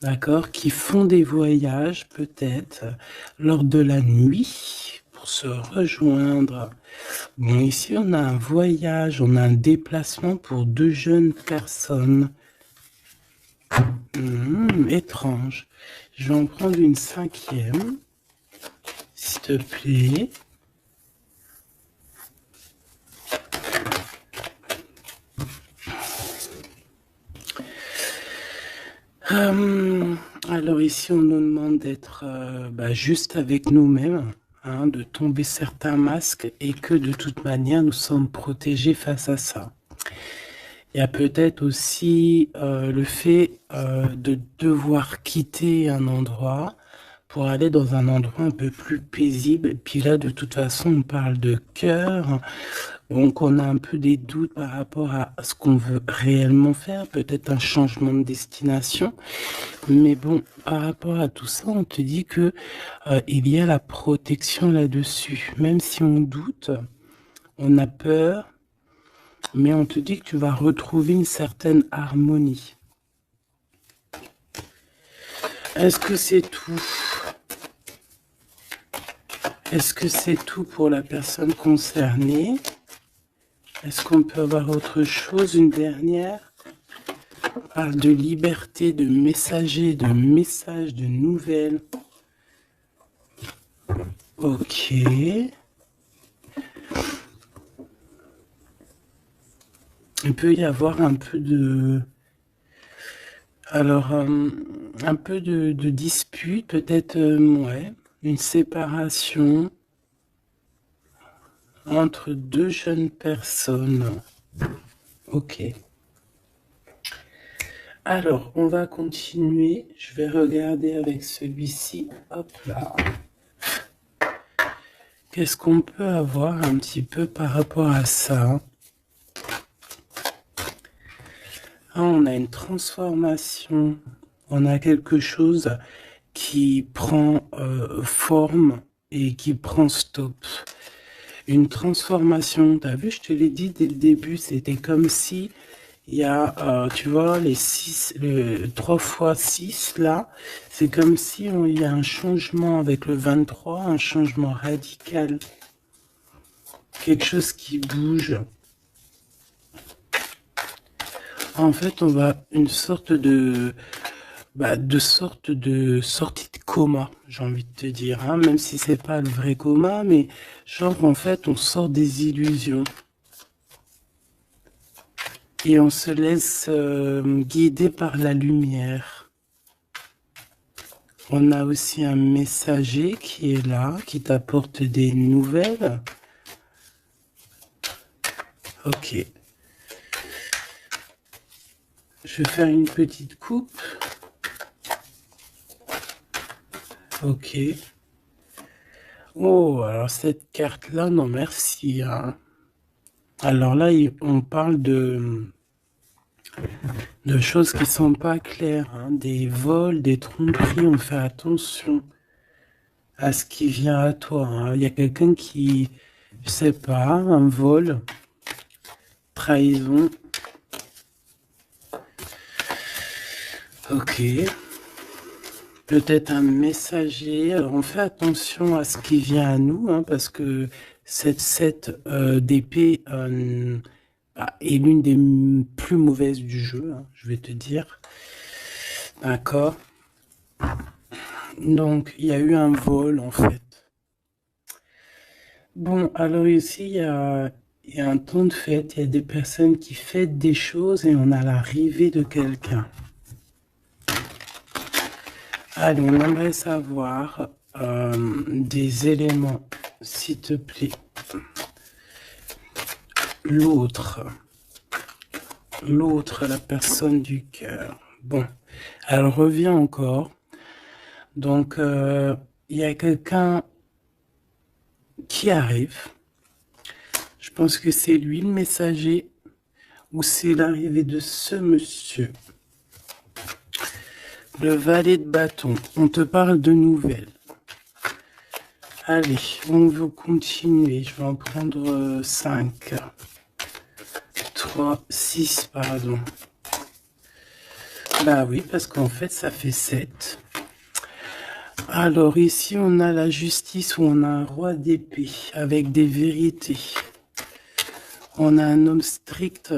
d'accord, qui font des voyages peut-être lors de la nuit pour se rejoindre. Bon, ici on a un voyage, on a un déplacement pour deux jeunes personnes. Étrange. Je vais en prendre une cinquième, s'il te plaît. Alors ici, on nous demande d'être juste avec nous-mêmes, hein, de tomber certains masques et que de toute manière, nous sommes protégés face à ça. Il y a peut-être aussi le fait de devoir quitter un endroit pour aller dans un endroit un peu plus paisible. Et puis là, de toute façon, on parle de cœur. Donc, on a un peu des doutes par rapport à ce qu'on veut réellement faire, peut-être un changement de destination. Mais bon, par rapport à tout ça, on te dit que il y a la protection là-dessus. Même si on doute, on a peur, mais on te dit que tu vas retrouver une certaine harmonie. Est-ce que c'est tout? Est-ce que c'est tout pour la personne concernée? Est-ce qu'on peut avoir autre chose, une dernière? On parle de liberté, de messager, de messages, de nouvelles. Ok. Il peut y avoir un peu de... Alors, un peu de dispute, peut-être, ouais, une séparation entre deux jeunes personnes. Ok. Alors, on va continuer. Je vais regarder avec celui-ci. Hop là. Qu'est-ce qu'on peut avoir un petit peu par rapport à ça? Ah, on a une transformation. On a quelque chose qui prend forme et qui prend stop. Une transformation. T'as vu, je te l'ai dit dès le début, c'était comme si il y a, tu vois, les 3 fois 6 là, c'est comme si il y a un changement avec le 23, un changement radical. Quelque chose qui bouge. En fait, on va une sorte de sortie de coma, j'ai envie de te dire, hein, même si c'est pas le vrai coma, mais genre en fait, on sort des illusions et on se laisse guider par la lumière. On a aussi un messager qui est là, qui t'apporte des nouvelles. Ok. Je vais faire une petite coupe. Ok. Oh, alors cette carte-là, non merci, hein. Alors là, on parle de choses qui sont pas claires, hein. Des vols, des tromperies, on fait attention à ce qui vient à toi, hein. Il y a quelqu'un qui, je sais pas, un vol, trahison. Ok. Peut-être un messager. Alors on fait attention à ce qui vient à nous, hein, parce que cette 7 d'épée est l'une des plus mauvaises du jeu, hein, je vais te dire. D'accord. Donc il y a eu un vol en fait. Bon, alors ici il y a un temps de fête, il y a des personnes qui fêtent des choses et on a l'arrivée de quelqu'un. Allez, on aimerait savoir des éléments, s'il te plaît. L'autre, la personne du cœur. Bon, elle revient encore. Donc, il y a quelqu'un qui arrive. Je pense que c'est lui le messager ou c'est l'arrivée de ce monsieur. Le valet de bâton. On te parle de nouvelles. Allez, on veut continuer. Je vais en prendre 5. 3, 6, pardon. Bah oui, parce qu'en fait, ça fait 7. Alors ici, on a la justice où on a un roi d'épée avec des vérités. On a un homme strict,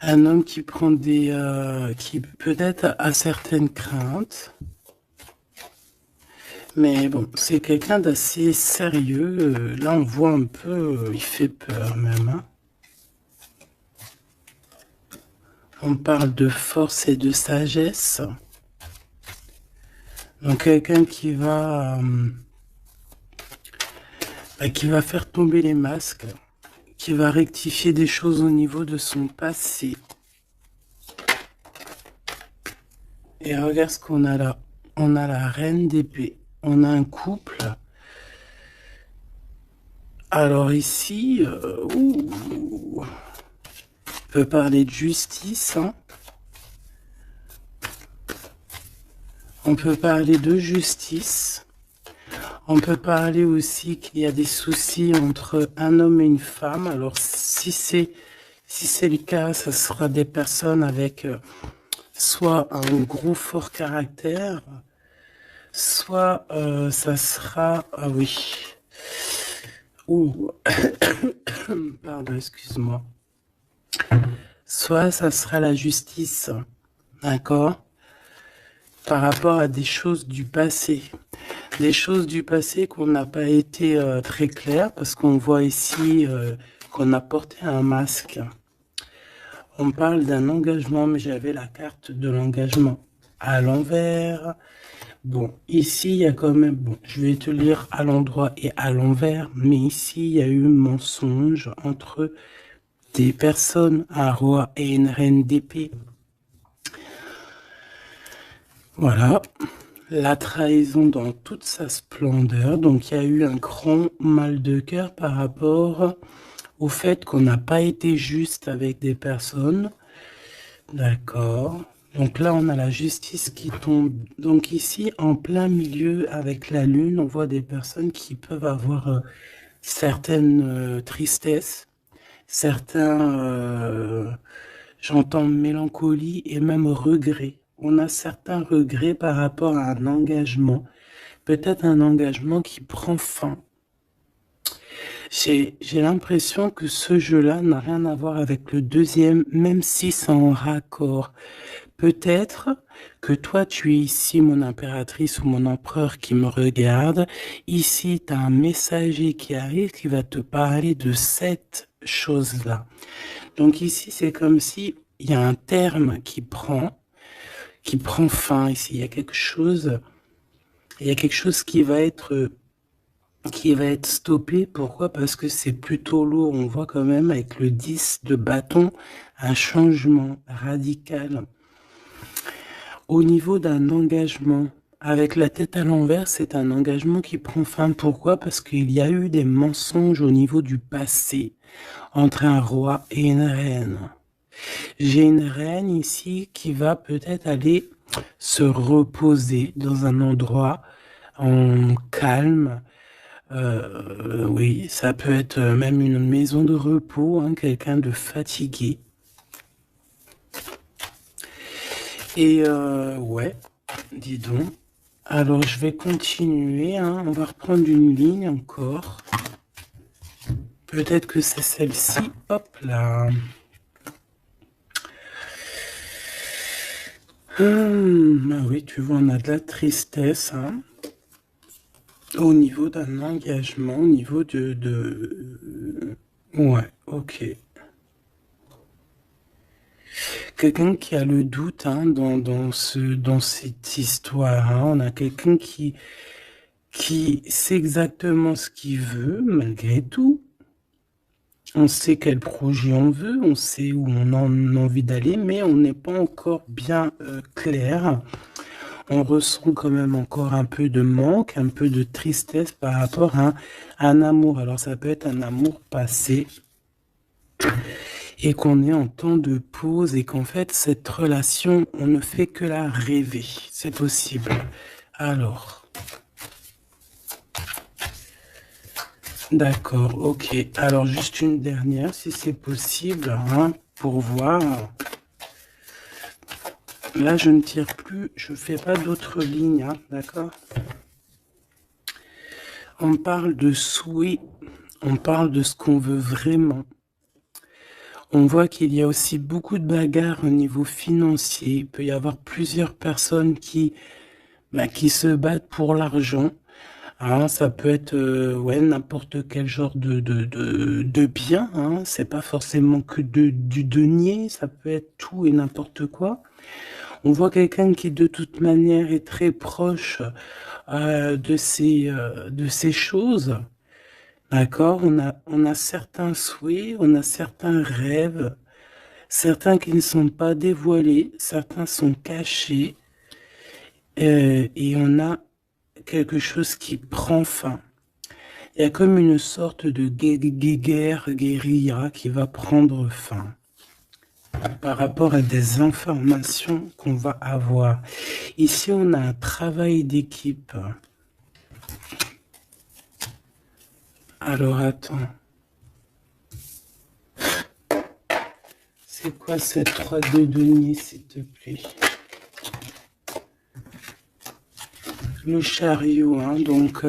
un homme qui prend qui peut-être a certaines craintes. Mais bon, c'est quelqu'un d'assez sérieux. Là, on voit un peu, il fait peur même. Hein. On parle de force et de sagesse. Donc quelqu'un qui va faire tomber les masques, qui va rectifier des choses au niveau de son passé. Et regarde ce qu'on a là. On a la reine d'épée. On a un couple. Alors ici, on peut parler de justice. Hein. On peut parler de justice. On peut parler aussi qu'il y a des soucis entre un homme et une femme. Alors si c'est le cas, ça sera des personnes avec soit un gros fort caractère, soit ça sera... Ah oui. Ouh. Pardon, excuse-moi. Soit ça sera la justice, d'accord, par rapport à des choses du passé. Des choses du passé qu'on n'a pas été très claires, parce qu'on voit ici qu'on a porté un masque. On parle d'un engagement, mais j'avais la carte de l'engagement à l'envers. Bon, ici, il y a quand même... Bon, je vais te lire à l'endroit et à l'envers, mais ici, il y a eu mensonge entre des personnes, un roi et une reine d'épée. Voilà, la trahison dans toute sa splendeur. Donc, il y a eu un grand mal de cœur par rapport au fait qu'on n'a pas été juste avec des personnes. D'accord. Donc là, on a la justice qui tombe. Donc ici, en plein milieu, avec la lune, on voit des personnes qui peuvent avoir certaines tristesses, certains, j'entends mélancolie et même regret. On a certains regrets par rapport à un engagement, peut-être un engagement qui prend fin. J'ai l'impression que ce jeu-là n'a rien à voir avec le deuxième, même si c'est en raccord. Peut-être que toi, tu es ici, mon impératrice ou mon empereur qui me regarde. Ici, tu as un messager qui arrive qui va te parler de cette chose-là. Donc ici, c'est comme si il y a un terme qui prend fin ici. Il y a quelque chose qui va être stoppé. Pourquoi? Parce que c'est plutôt lourd. On voit quand même avec le 10 de bâton un changement radical. Au niveau d'un engagement, avec la tête à l'envers, c'est un engagement qui prend fin. Pourquoi? Parce qu'il y a eu des mensonges au niveau du passé entre un roi et une reine. J'ai une reine ici qui va peut-être aller se reposer dans un endroit en calme. Oui, ça peut être même une maison de repos, hein, quelqu'un de fatigué. Et ouais, dis donc. Alors, je vais continuer. Hein. On va reprendre une ligne encore. Peut-être que c'est celle-ci. Hop là. Ah oui, tu vois, on a de la tristesse. Hein. Au niveau d'un engagement, au niveau Ouais, ok. Quelqu'un qui a le doute hein, dans cette histoire. Hein. On a quelqu'un qui sait exactement ce qu'il veut, malgré tout. On sait quel projet on veut, on sait où on a envie d'aller, mais on n'est pas encore bien clair. On ressent quand même encore un peu de manque, un peu de tristesse par rapport à un amour. Alors ça peut être un amour passé et qu'on est en temps de pause et qu'en fait cette relation, on ne fait que la rêver. C'est possible. Alors, d'accord, ok. Alors juste une dernière, si c'est possible, hein, pour voir. Là, je ne tire plus, je fais pas d'autres lignes, hein, d'accord? On parle de souhait, on parle de ce qu'on veut vraiment. On voit qu'il y a aussi beaucoup de bagarres au niveau financier. Il peut y avoir plusieurs personnes qui se battent pour l'argent. Hein, ça peut être ouais, n'importe quel genre de bien. Hein. C'est pas forcément que du denier, ça peut être tout et n'importe quoi. On voit quelqu'un qui de toute manière est très proche de ces choses. D'accord? On a certains souhaits, on a certains rêves, certains qui ne sont pas dévoilés, certains sont cachés, et on a quelque chose qui prend fin. Il y a comme une sorte de guerre, guérilla qui va prendre fin par rapport à des informations qu'on va avoir. Ici, on a un travail d'équipe. Alors, attends. C'est quoi cette 3 de denier, s'il te plaît? Le chariot, hein, donc...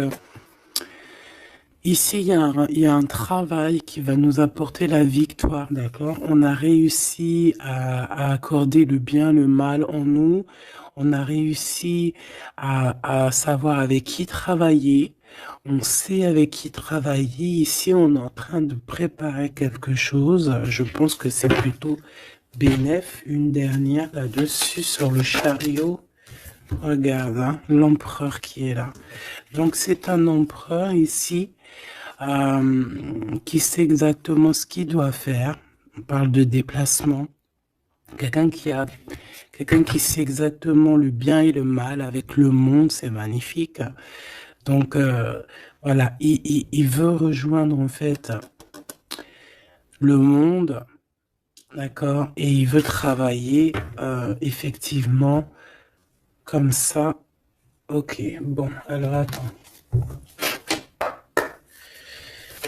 ici, il y a un travail qui va nous apporter la victoire, d'accord? On a réussi à accorder le bien, le mal en nous. On a réussi à savoir avec qui travailler. On sait avec qui travailler. Ici, on est en train de préparer quelque chose. Je pense que c'est plutôt bénéf. Une dernière là-dessus sur le chariot. Regarde, hein, l'empereur qui est là. Donc, c'est un empereur ici qui sait exactement ce qu'il doit faire. On parle de déplacement. Quelqu'un qui sait exactement le bien et le mal avec le monde, c'est magnifique. Donc voilà, il veut rejoindre en fait le monde, d'accord, et il veut travailler effectivement comme ça. Ok, bon, alors attends.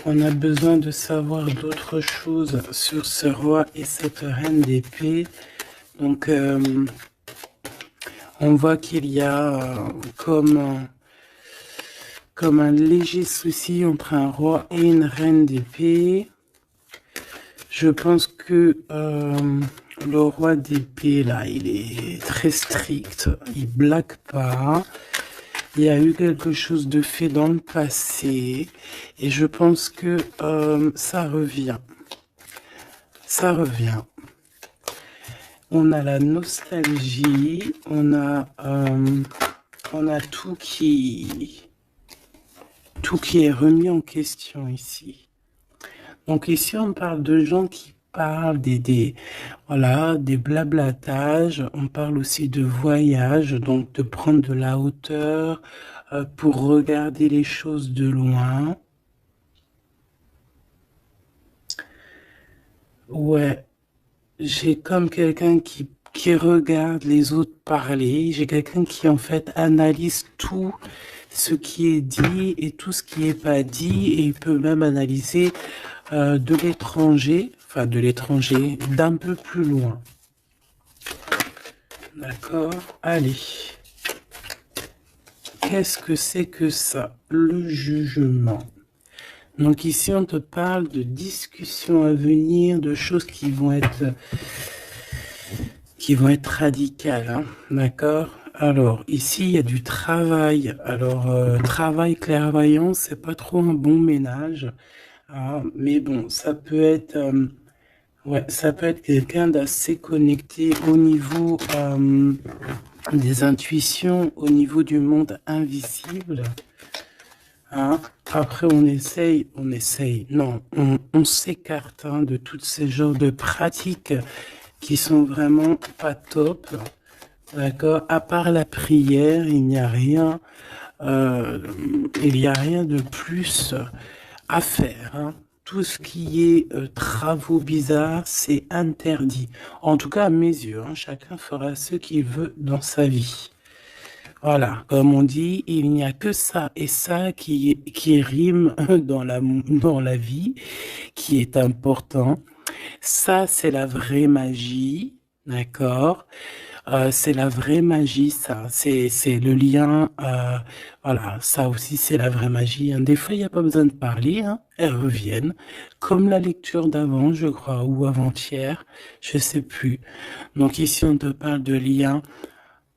On a besoin de savoir d'autres choses sur ce roi et cette reine d'épée. Donc, on voit qu'il y a comme un léger souci entre un roi et une reine d'épée. Je pense que le roi d'épée, là, il est très strict. Il blague pas. Il y a eu quelque chose de fait dans le passé. Et je pense que ça revient. Ça revient. On a la nostalgie. On a tout qui est remis en question ici. Donc ici, on parle de gens qui parlent voilà, des blablatages. On parle aussi de voyage, donc de prendre de la hauteur pour regarder les choses de loin. Ouais, j'ai comme quelqu'un qui regarde les autres parler. J'ai quelqu'un qui, en fait, analyse tout ce qui est dit et tout ce qui n'est pas dit. Et il peut même analyser de l'étranger, enfin de l'étranger, d'un peu plus loin. D'accord? Allez. Qu'est-ce que c'est que ça? Le jugement. Donc ici, on te parle de discussions à venir, de choses qui vont être radicales, hein, d'accord? Alors, ici, il y a du travail. Alors, travail clairvoyant, c'est pas trop un bon ménage. Ah, mais bon, ça peut être, ouais, ça peut être quelqu'un d'assez connecté au niveau des intuitions, au niveau du monde invisible. Hein. Après, on essaye, non, on s'écarte hein, de tous ces genres de pratiques qui sont vraiment pas top. D'accord? À part la prière, il n'y a rien, de plus à faire. Hein. Tout ce qui est travaux bizarres, c'est interdit. En tout cas, à mes yeux, hein, chacun fera ce qu'il veut dans sa vie. Voilà, comme on dit, il n'y a que ça et ça qui rime dans la vie, qui est important. Ça, c'est la vraie magie, d'accord? C'est la vraie magie, ça. C'est le lien. Voilà, ça aussi, c'est la vraie magie, hein. Des fois, il n'y a pas besoin de parler, hein. Elles reviennent. Comme la lecture d'avant, je crois, ou avant-hier, je sais plus. Donc ici, on te parle de liens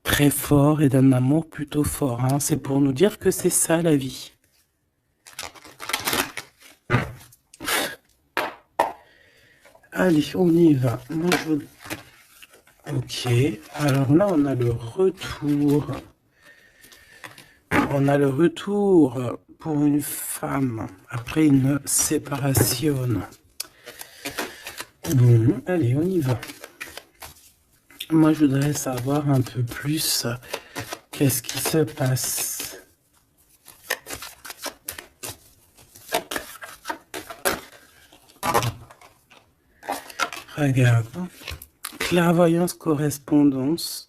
très forts et d'un amour plutôt fort, hein. C'est pour nous dire que c'est ça, la vie. Allez, on y va. Moi, Ok, alors là, on a le retour. On a le retour pour une femme après une séparation. Bon, allez, on y va. Moi, je voudrais savoir un peu plus qu'est-ce qui se passe. Regarde. Clairvoyance, correspondance.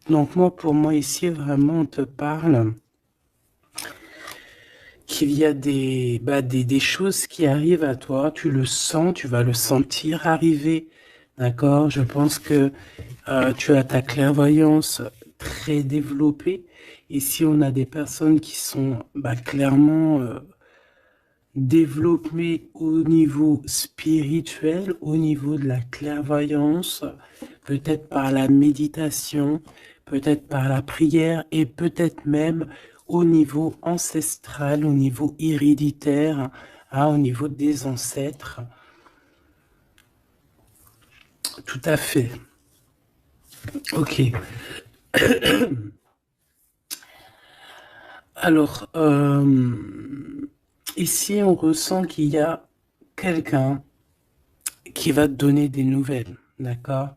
Donc moi, pour moi, ici, vraiment, on te parle qu'il y a des choses qui arrivent à toi. Tu le sens, tu vas le sentir arriver. D'accord? Je pense que tu as ta clairvoyance très développée. Ici, on a des personnes qui sont clairement développées au niveau spirituel, au niveau de la clairvoyance, peut-être par la méditation, peut-être par la prière et peut-être même au niveau ancestral, au niveau héréditaire, hein, au niveau des ancêtres. Tout à fait. Ok. Alors, ici, on ressent qu'il y a quelqu'un qui va te donner des nouvelles, d'accord?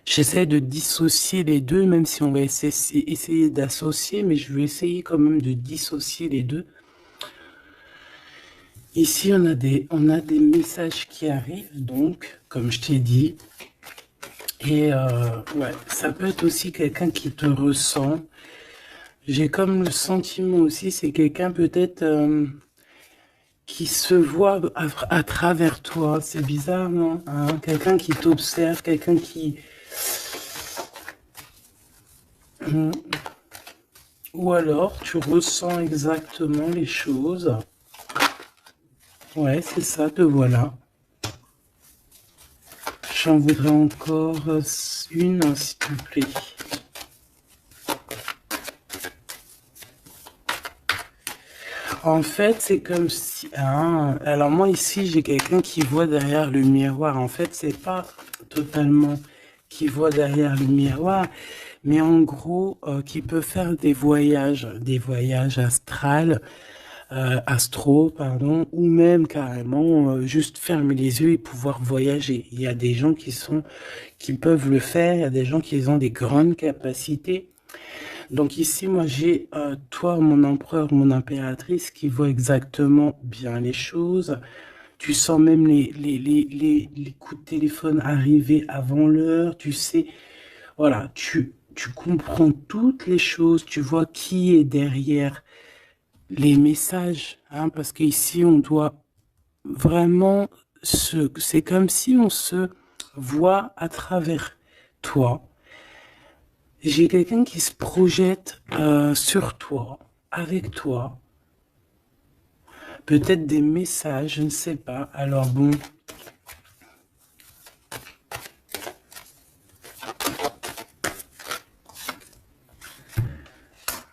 J'essaie de dissocier les deux, même si on va essayer d'associer, mais je vais essayer quand même de dissocier les deux. Ici, on a des messages qui arrivent, donc, comme je t'ai dit. Et ouais, ça peut être aussi quelqu'un qui te ressent. J'ai comme le sentiment aussi, c'est quelqu'un peut-être qui se voit à travers toi. C'est bizarre, non? Hein, quelqu'un qui t'observe, quelqu'un qui... Ou alors, tu ressens exactement les choses. Ouais, c'est ça, te voilà. J'en voudrais encore une, s'il te plaît. En fait, c'est comme si... hein, alors moi, ici, j'ai quelqu'un qui voit derrière le miroir. En fait, c'est pas totalement qui voit derrière le miroir, mais en gros, qui peut faire des voyages astro, pardon, ou même carrément juste fermer les yeux et pouvoir voyager. Il y a des gens qui peuvent le faire, il y a des gens qui ont des grandes capacités. Donc ici, moi, j'ai toi, mon empereur, mon impératrice, qui voit exactement bien les choses. Tu sens même les coups de téléphone arriver avant l'heure. Tu sais, voilà, tu comprends toutes les choses. Tu vois qui est derrière les messages, hein, parce qu'ici, on doit vraiment c'est comme si on se voit à travers toi. J'ai quelqu'un qui se projette sur toi, avec toi. Peut-être des messages, je ne sais pas. Alors bon.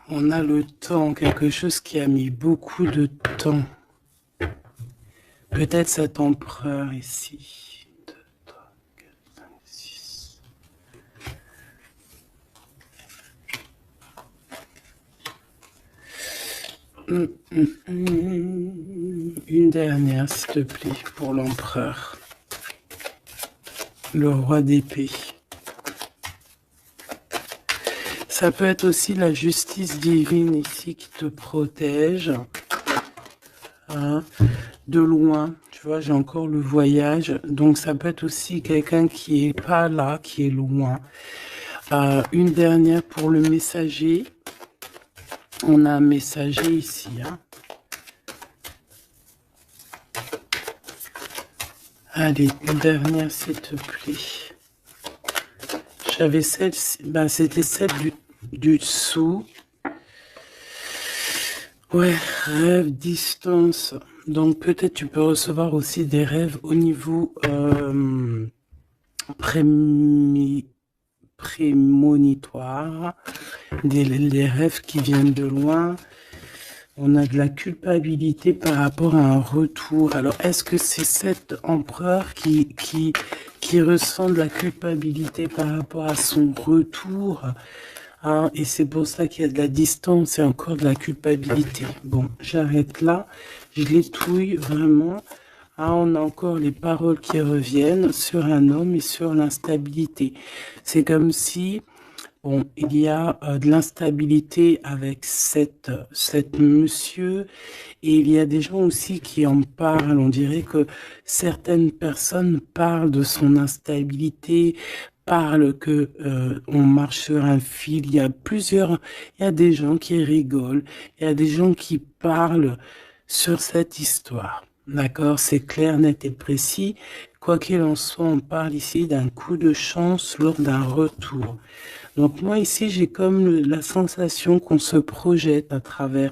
On a le temps, quelque chose qui a mis beaucoup de temps. Peut-être cet empereur ici. 2, 3, 4, 5, 6. Une dernière, s'il te plaît, pour l'empereur. Le roi d'épée. Ça peut être aussi la justice divine ici qui te protège. Hein, de loin, tu vois, j'ai encore le voyage. Donc ça peut être aussi quelqu'un qui est pas là, qui est loin. Une dernière pour le messager. On a un messager ici. Hein. Allez, une dernière, s'il te plaît. J'avais celle, ben, c'était celle du dessous. Ouais, rêve, distance. Donc peut-être tu peux recevoir aussi des rêves au niveau prémonitoire, des rêves qui viennent de loin. On a de la culpabilité par rapport à un retour. Alors, est-ce que c'est cet empereur qui ressent de la culpabilité par rapport à son retour, hein, et c'est pour ça qu'il y a de la distance et encore de la culpabilité. Bon, j'arrête là. Je l'étouille vraiment. Ah, on a encore les paroles qui reviennent sur un homme et sur l'instabilité. C'est comme si, bon, il y a de l'instabilité avec cette monsieur, et il y a des gens aussi qui en parlent. On dirait que certaines personnes parlent de son instabilité, parlent que on marche sur un fil. Il y a des gens qui rigolent, il y a des gens qui parlent sur cette histoire. D'accord, c'est clair, net et précis. Quoi qu'il en soit, on parle ici d'un coup de chance lors d'un retour. Donc moi ici, j'ai comme la sensation qu'on se projette à travers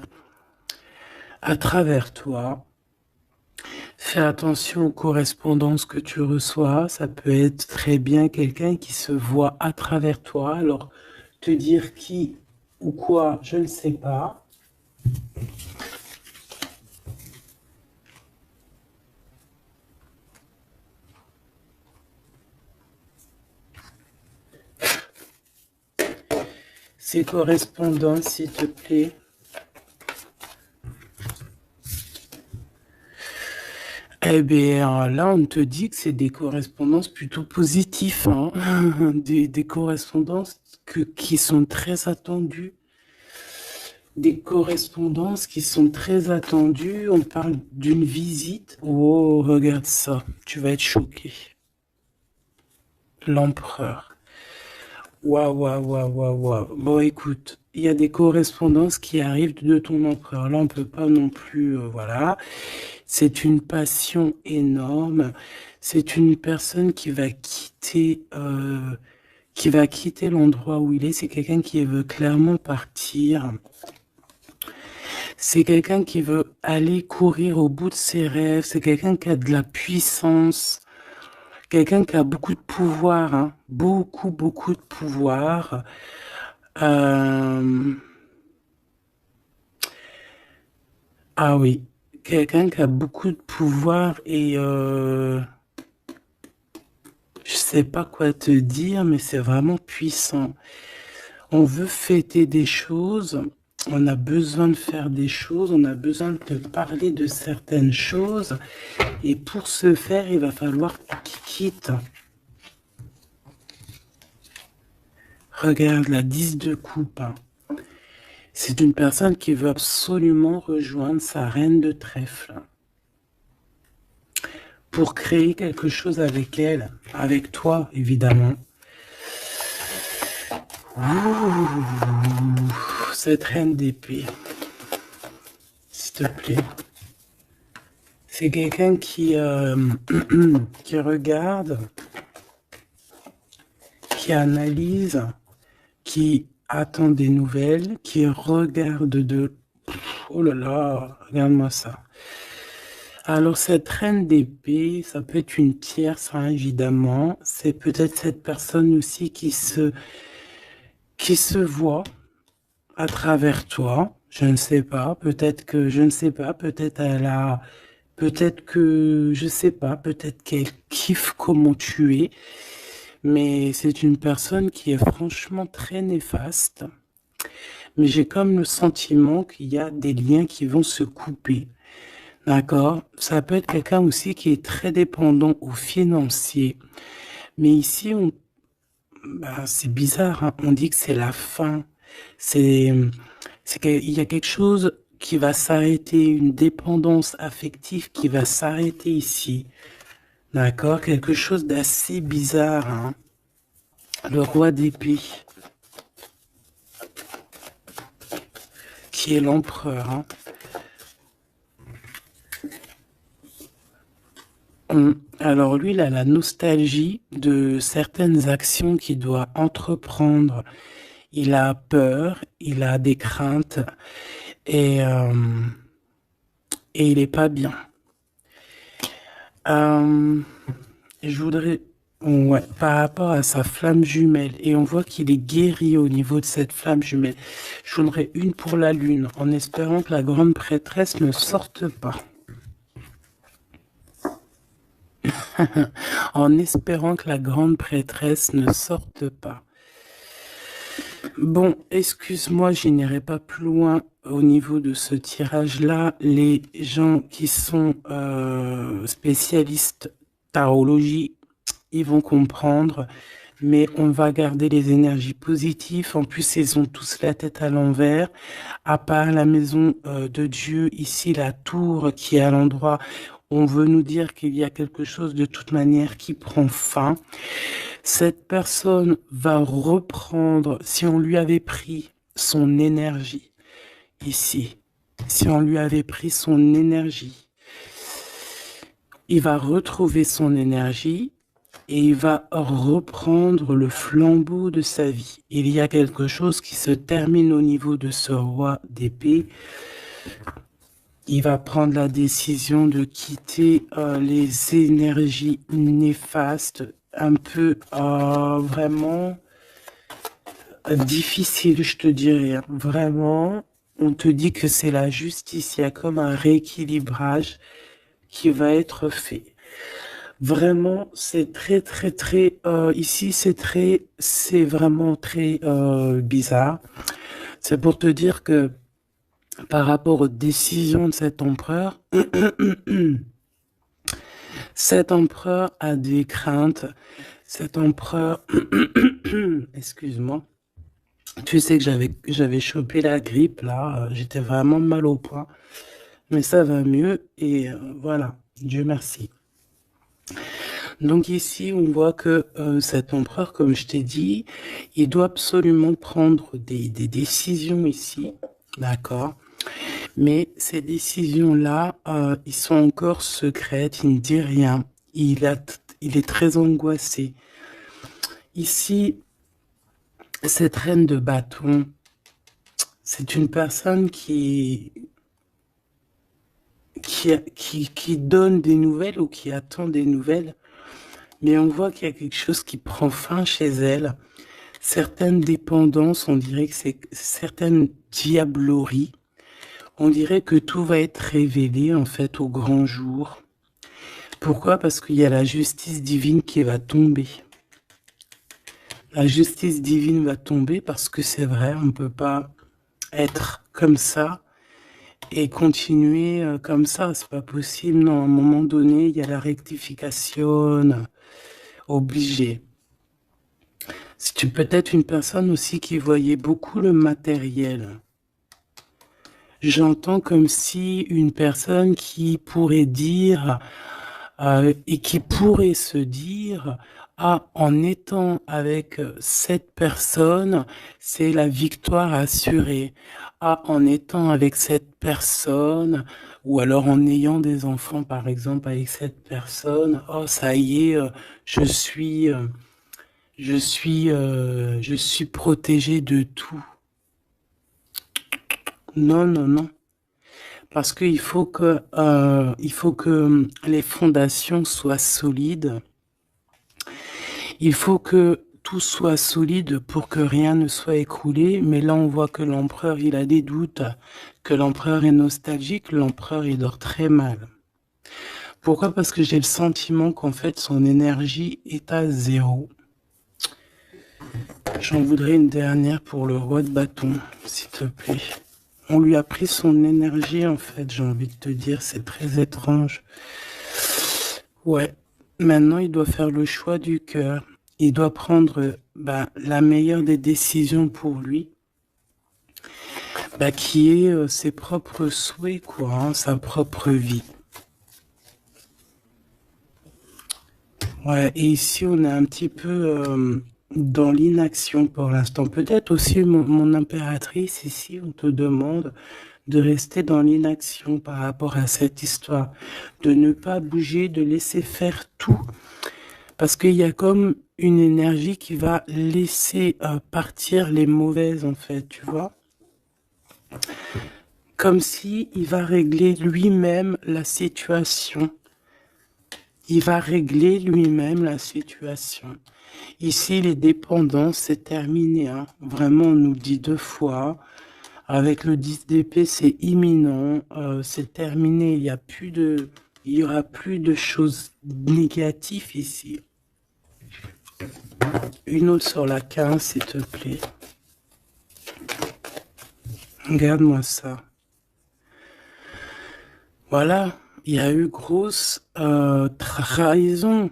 toi. Fais attention aux correspondances que tu reçois. Ça peut être très bien quelqu'un qui se voit à travers toi. Alors, te dire qui ou quoi, je ne sais pas. Ces correspondances, s'il te plaît. Eh bien, là, on te dit que c'est des correspondances plutôt positives, hein. Des correspondances qui sont très attendues. Des correspondances qui sont très attendues. On parle d'une visite. Oh, regarde ça. Tu vas être choqué. L'empereur. Waouh, waouh, waouh, waouh, waouh. Bon, écoute, il y a des correspondances qui arrivent de ton empereur. Là, on peut pas non plus, voilà. C'est une passion énorme. C'est une personne qui va quitter l'endroit où il est. C'est quelqu'un qui veut clairement partir. C'est quelqu'un qui veut aller courir au bout de ses rêves. C'est quelqu'un qui a de la puissance. Quelqu'un qui a beaucoup de pouvoir, hein. Beaucoup, beaucoup de pouvoir. Euh, Ah oui, quelqu'un qui a beaucoup de pouvoir et je sais pas quoi te dire, mais c'est vraiment puissant. On veut fêter des choses, on a besoin de faire des choses, on a besoin de te parler de certaines choses, et pour ce faire, il va falloir qu'il quitte. Regarde la 10 de coupe, hein. C'est une personne qui veut absolument rejoindre sa reine de trèfle pour créer quelque chose avec elle, avec toi, évidemment. Ouh, cette reine d'épée, s'il te plaît. C'est quelqu'un qui regarde, qui analyse, qui attend des nouvelles, qui regarde de... Oh là là, regarde-moi ça. Alors cette reine d'épée, ça peut être une tierce, hein, évidemment. C'est peut-être cette personne aussi qui se voit à travers toi. Je ne sais pas. Peut-être que je ne sais pas. Peut-être elle a, peut-être que je sais pas. Peut-être qu'elle kiffe comment tu es. Mais c'est une personne qui est franchement très néfaste. Mais j'ai comme le sentiment qu'il y a des liens qui vont se couper. D'accord? Ça peut être quelqu'un aussi qui est très dépendant au financier. Mais ici, bah, c'est bizarre, hein. On dit que c'est la fin. C'est, c'est qu'il y a quelque chose qui va s'arrêter, une dépendance affective qui va s'arrêter ici. D'accord? Quelque chose d'assez bizarre, hein. Le roi d'épée, qui est l'empereur, hein. Alors lui, il a la nostalgie de certaines actions qu'il doit entreprendre. Il a peur, il a des craintes et, euh, et il est pas bien. Euh, je voudrais, ouais, par rapport à sa flamme jumelle, et on voit qu'il est guéri au niveau de cette flamme jumelle. Je voudrais une pour la lune, en espérant que la grande prêtresse ne sorte pas. En espérant que la grande prêtresse ne sorte pas. Bon, excuse-moi, je n'irai pas plus loin au niveau de ce tirage-là. Les gens qui sont spécialistes tarologie, ils vont comprendre, mais on va garder les énergies positives. En plus, ils ont tous la tête à l'envers. À part la maison de Dieu, ici, la tour qui est à l'endroit, on veut nous dire qu'il y a quelque chose de toute manière qui prend fin. Cette personne va reprendre, si on lui avait pris son énergie, ici, si on lui avait pris son énergie, il va retrouver son énergie et il va reprendre le flambeau de sa vie. Il y a quelque chose qui se termine au niveau de ce roi d'épée. Il va prendre la décision de quitter les énergies néfastes, un peu vraiment difficile, je te dirais. Vraiment, on te dit que c'est la justice. Il y a comme un rééquilibrage qui va être fait. Vraiment, c'est très, très, très... ici, c'est vraiment très bizarre. C'est pour te dire que par rapport aux décisions de cet empereur, cet empereur a des craintes. Cet empereur... Excuse-moi. Tu sais que j'avais chopé la grippe, là. J'étais vraiment mal au point. Mais ça va mieux. Et voilà. Dieu merci. Donc ici, on voit que cet empereur, comme je t'ai dit, il doit absolument prendre des décisions ici. D'accord. Mais ces décisions-là, ils sont encore secrètes. Il ne dit rien. Il est très angoissé. Ici, cette reine de bâton, c'est une personne qui donne des nouvelles ou qui attend des nouvelles, mais on voit qu'il y a quelque chose qui prend fin chez elle. Certaines dépendances, on dirait que c'est certaines diableries. On dirait que tout va être révélé en fait au grand jour. Pourquoi? Parce qu'il y a la justice divine qui va tomber. La justice divine va tomber parce que c'est vrai, on ne peut pas être comme ça et continuer comme ça, c'est pas possible. Non, à un moment donné, il y a la rectification obligée. Si tu peux être une personne aussi qui voyait beaucoup le matériel. J'entends comme si une personne qui pourrait dire et qui pourrait se dire, ah, en étant avec cette personne, c'est la victoire assurée. Ah, en étant avec cette personne, ou alors en ayant des enfants, par exemple, avec cette personne, oh, ça y est, je suis protégé de tout. Non, non, non. Parce qu'il faut que les fondations soient solides. Il faut que tout soit solide pour que rien ne soit écroulé. Mais là, on voit que l'empereur, il a des doutes, que l'empereur est nostalgique, l'empereur, il dort très mal. Pourquoi? Parce que j'ai le sentiment qu'en fait, son énergie est à zéro. J'en voudrais une dernière pour le roi de bâton, s'il te plaît. On lui a pris son énergie, en fait, j'ai envie de te dire, c'est très étrange. Ouais, maintenant, il doit faire le choix du cœur. Il doit prendre la meilleure des décisions pour lui, qui est ses propres souhaits, quoi, hein, sa propre vie. Ouais, et ici, on est un petit peu dans l'inaction pour l'instant. Peut-être aussi mon impératrice, ici, on te demande de rester dans l'inaction par rapport à cette histoire, de ne pas bouger, de laisser faire tout, parce qu'il y a comme une énergie qui va laisser partir les mauvaises, en fait, tu vois. Comme si il va régler lui-même la situation. Il va régler lui-même la situation. Ici, les dépendances, c'est terminé. Hein. Vraiment, on nous le dit 2 fois. Avec le 10 d'épée, c'est imminent. C'est terminé. Il y aura plus de choses négatives ici. Une autre sur la 15, s'il te plaît. Regarde-moi ça. Voilà. Il y a eu grosse trahison.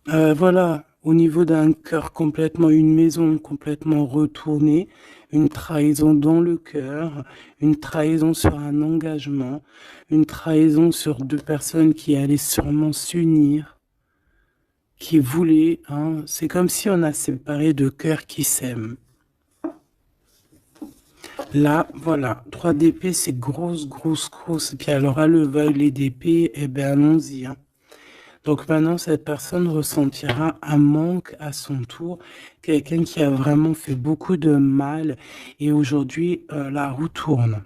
Voilà, au niveau d'un cœur complètement, une maison complètement retournée, une trahison dans le cœur, une trahison sur un engagement, une trahison sur 2 personnes qui allaient sûrement s'unir, qui voulaient, hein, c'est comme si on a séparé 2 cœurs qui s'aiment. Là, voilà, 3 d'épée, c'est grosse. Et puis alors, à le valet d'épée, eh bien, allons-y, hein. Donc maintenant, cette personne ressentira un manque à son tour, quelqu'un qui a vraiment fait beaucoup de mal et aujourd'hui, la roue tourne.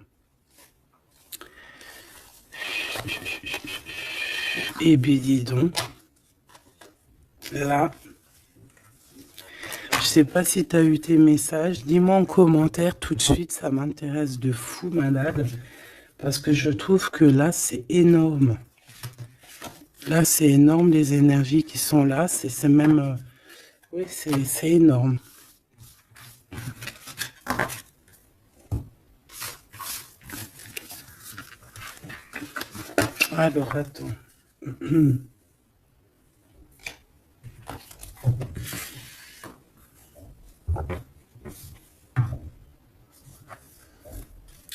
Eh bien, dis donc, là, je sais pas si tu as eu tes messages, dis-moi en commentaire tout de suite, ça m'intéresse de fou, malade, parce que je trouve que là, c'est énorme. Là, c'est énorme, les énergies qui sont là, c'est même... oui, c'est énorme. Alors, attends.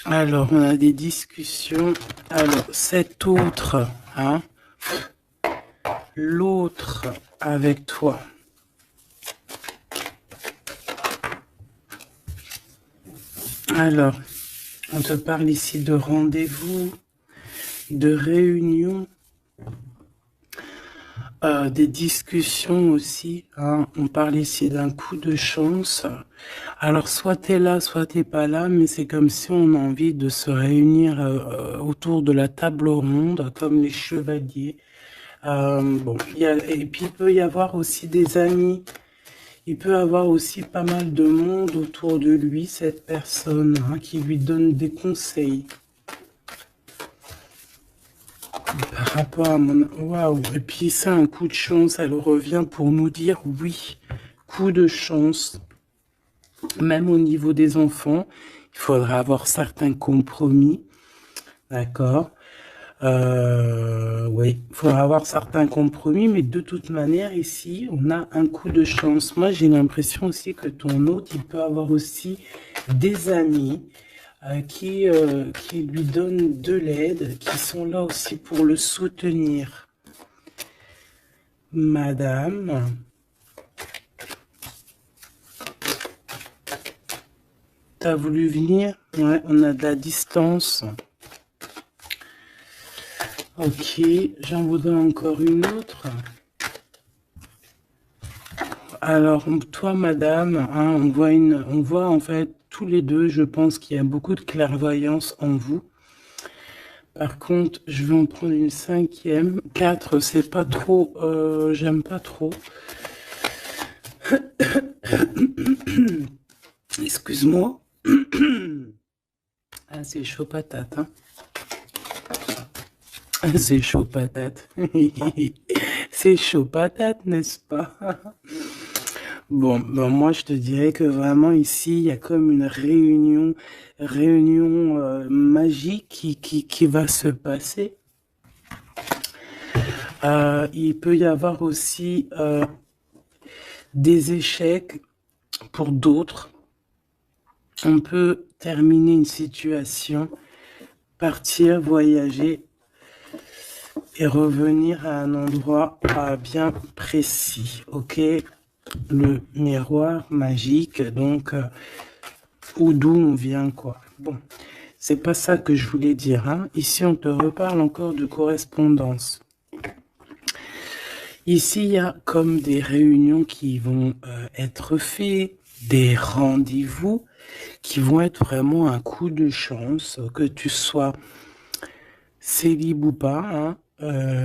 Alors, on a des discussions. Alors, cet autre, hein, l'autre avec toi. Alors, on te parle ici de rendez-vous, de réunion, des discussions aussi. Hein. On parle ici d'un coup de chance. Alors, soit tu es là, soit tu n'es pas là, mais c'est comme si on a envie de se réunir autour de la table ronde, comme les chevaliers. Bon, et puis il peut y avoir aussi des amis. Il peut avoir aussi pas mal de monde autour de lui, cette personne, hein, qui lui donne des conseils. Par rapport à mon... Waouh. Et puis c'est un coup de chance, elle revient pour nous dire oui, coup de chance. Même au niveau des enfants, il faudra avoir certains compromis, d'accord. Oui, il faudra avoir certains compromis, mais de toute manière, ici, on a un coup de chance. Moi, j'ai l'impression aussi que ton hôte, il peut avoir aussi des amis qui lui donnent de l'aide, qui sont là aussi pour le soutenir. Madame, t'as voulu venir? Ouais, on a de la distance. Ok, j'en voudrais encore une autre. Alors, toi, madame, hein, on voit en fait tous les deux, je pense qu'il y a beaucoup de clairvoyance en vous. Par contre, je vais en prendre une 5e. 4, c'est pas trop, j'aime pas trop. Excuse-moi. Ah, c'est chaud patate, hein. C'est chaud patate. C'est chaud patate, n'est-ce pas? Bon, moi je te dirais que vraiment ici, il y a comme une réunion magique qui va se passer. Il peut y avoir aussi des échecs pour d'autres. On peut terminer une situation, partir, voyager et revenir à un endroit bien précis, ok? Le miroir magique, donc, ou d'où on vient, quoi. Bon, C'est pas ça que je voulais dire, hein. Ici, on te reparle encore de correspondance. Ici, il y a comme des réunions qui vont être faites, des rendez-vous qui vont être vraiment un coup de chance, que tu sois célib ou pas, hein.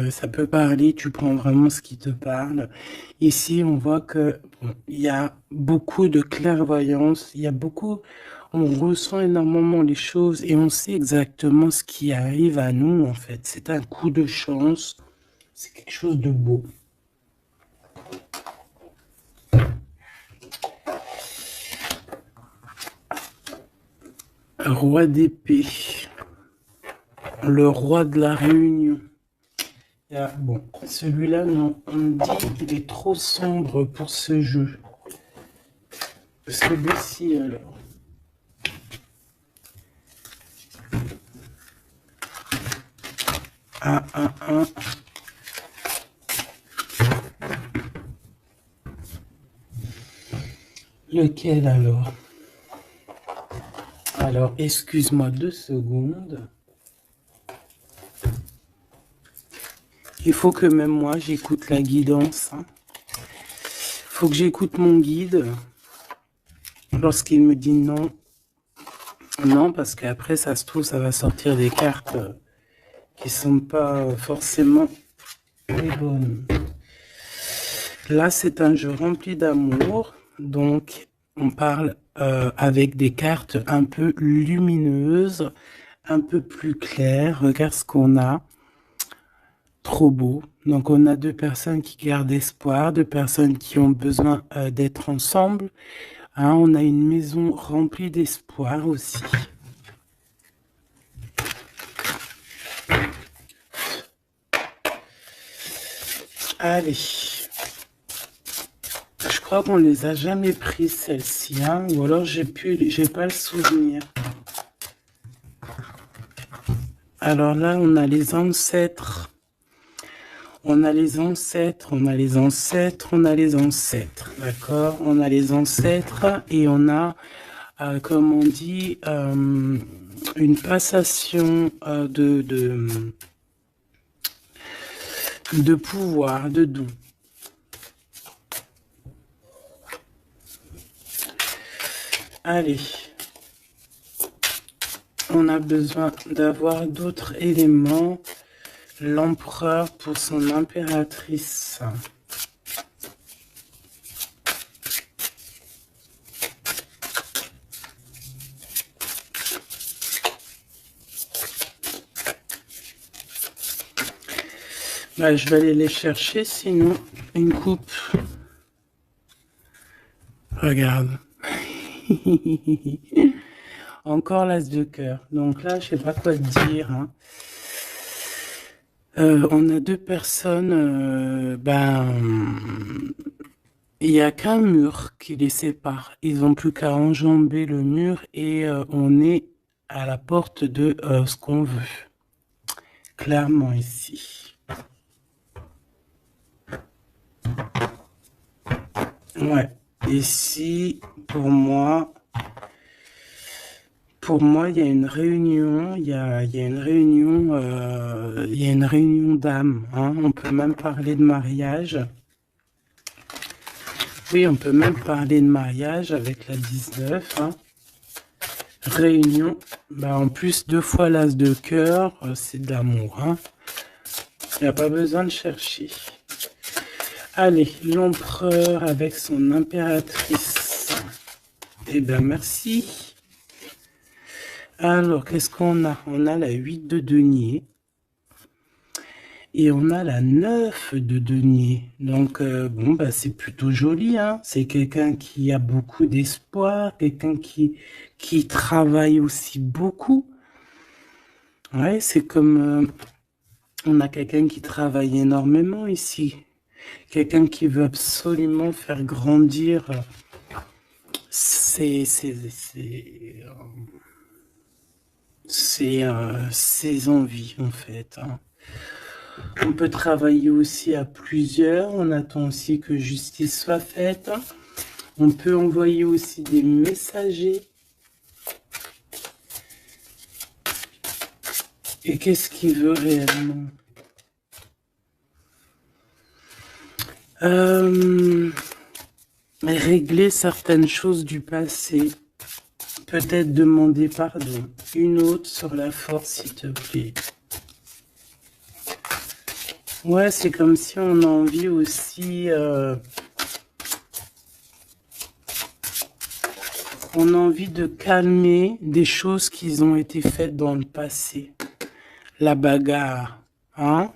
Ça peut parler, tu prends vraiment ce qui te parle. Ici, on voit que bon, il y a beaucoup de clairvoyance, il y a beaucoup, on ressent énormément les choses et on sait exactement ce qui arrive à nous, en fait. C'est un coup de chance, c'est quelque chose de beau. Roi d'épée, le roi de la réunion. Bon, celui-là, non, on me dit qu'il est trop sombre pour ce jeu. Celui-ci, alors. Un. Lequel alors? Alors, excuse-moi 2 secondes. Il faut que même moi, j'écoute la guidance. Il faut que j'écoute mon guide. Lorsqu'il me dit non. Non, parce qu'après, ça se trouve, ça va sortir des cartes qui sont pas forcément les bonnes. Là, c'est un jeu rempli d'amour. Donc, on parle avec des cartes un peu lumineuses, un peu plus claires. Regarde ce qu'on a. Trop beau. Donc, on a 2 personnes qui gardent espoir, 2 personnes qui ont besoin d'être ensemble. Hein, on a une maison remplie d'espoir aussi. Allez. Je crois qu'on les a jamais prises, celles-ci, hein, ou alors j'ai pas le souvenir. Alors là, on a les ancêtres. On a les ancêtres, on a les ancêtres, on a les ancêtres, d'accord? On a les ancêtres et on a, comme on dit, une passation de pouvoir, de dons. Allez, on a besoin d'avoir d'autres éléments. L'empereur pour son impératrice. Bah, je vais aller les chercher, sinon une coupe. Regarde. Encore l'as de cœur. Donc là, je sais pas quoi te dire, hein. On a 2 personnes, il n'y a qu'un mur qui les sépare. Ils n'ont plus qu'à enjamber le mur et on est à la porte de ce qu'on veut. Clairement ici. Ouais. Ici, pour moi, il y a une réunion, il y a une réunion d'âmes, hein. On peut même parler de mariage. Oui, on peut même parler de mariage avec la 19, hein. Réunion, en plus 2 fois l'as de cœur, c'est de l'amour, hein. Il n'y a pas besoin de chercher. Allez, l'empereur avec son impératrice. Eh bien, merci. Alors, qu'est-ce qu'on a? On a la 8 de denier. Et on a la 9 de denier. Donc, c'est plutôt joli, hein. C'est quelqu'un qui a beaucoup d'espoir, quelqu'un qui travaille aussi beaucoup. Ouais, c'est comme... on a quelqu'un qui travaille énormément ici. Quelqu'un qui veut absolument faire grandir ses envies, en fait, hein. On peut travailler aussi à plusieurs. On attend aussi que justice soit faite. On peut envoyer aussi des messagers. Et qu'est-ce qu'il veut réellement? Régler certaines choses du passé. Peut-être demander pardon. Une autre sur la force, s'il te plaît. Ouais, c'est comme si on a envie aussi... on a envie de calmer des choses qui ont été faites dans le passé. La bagarre, hein?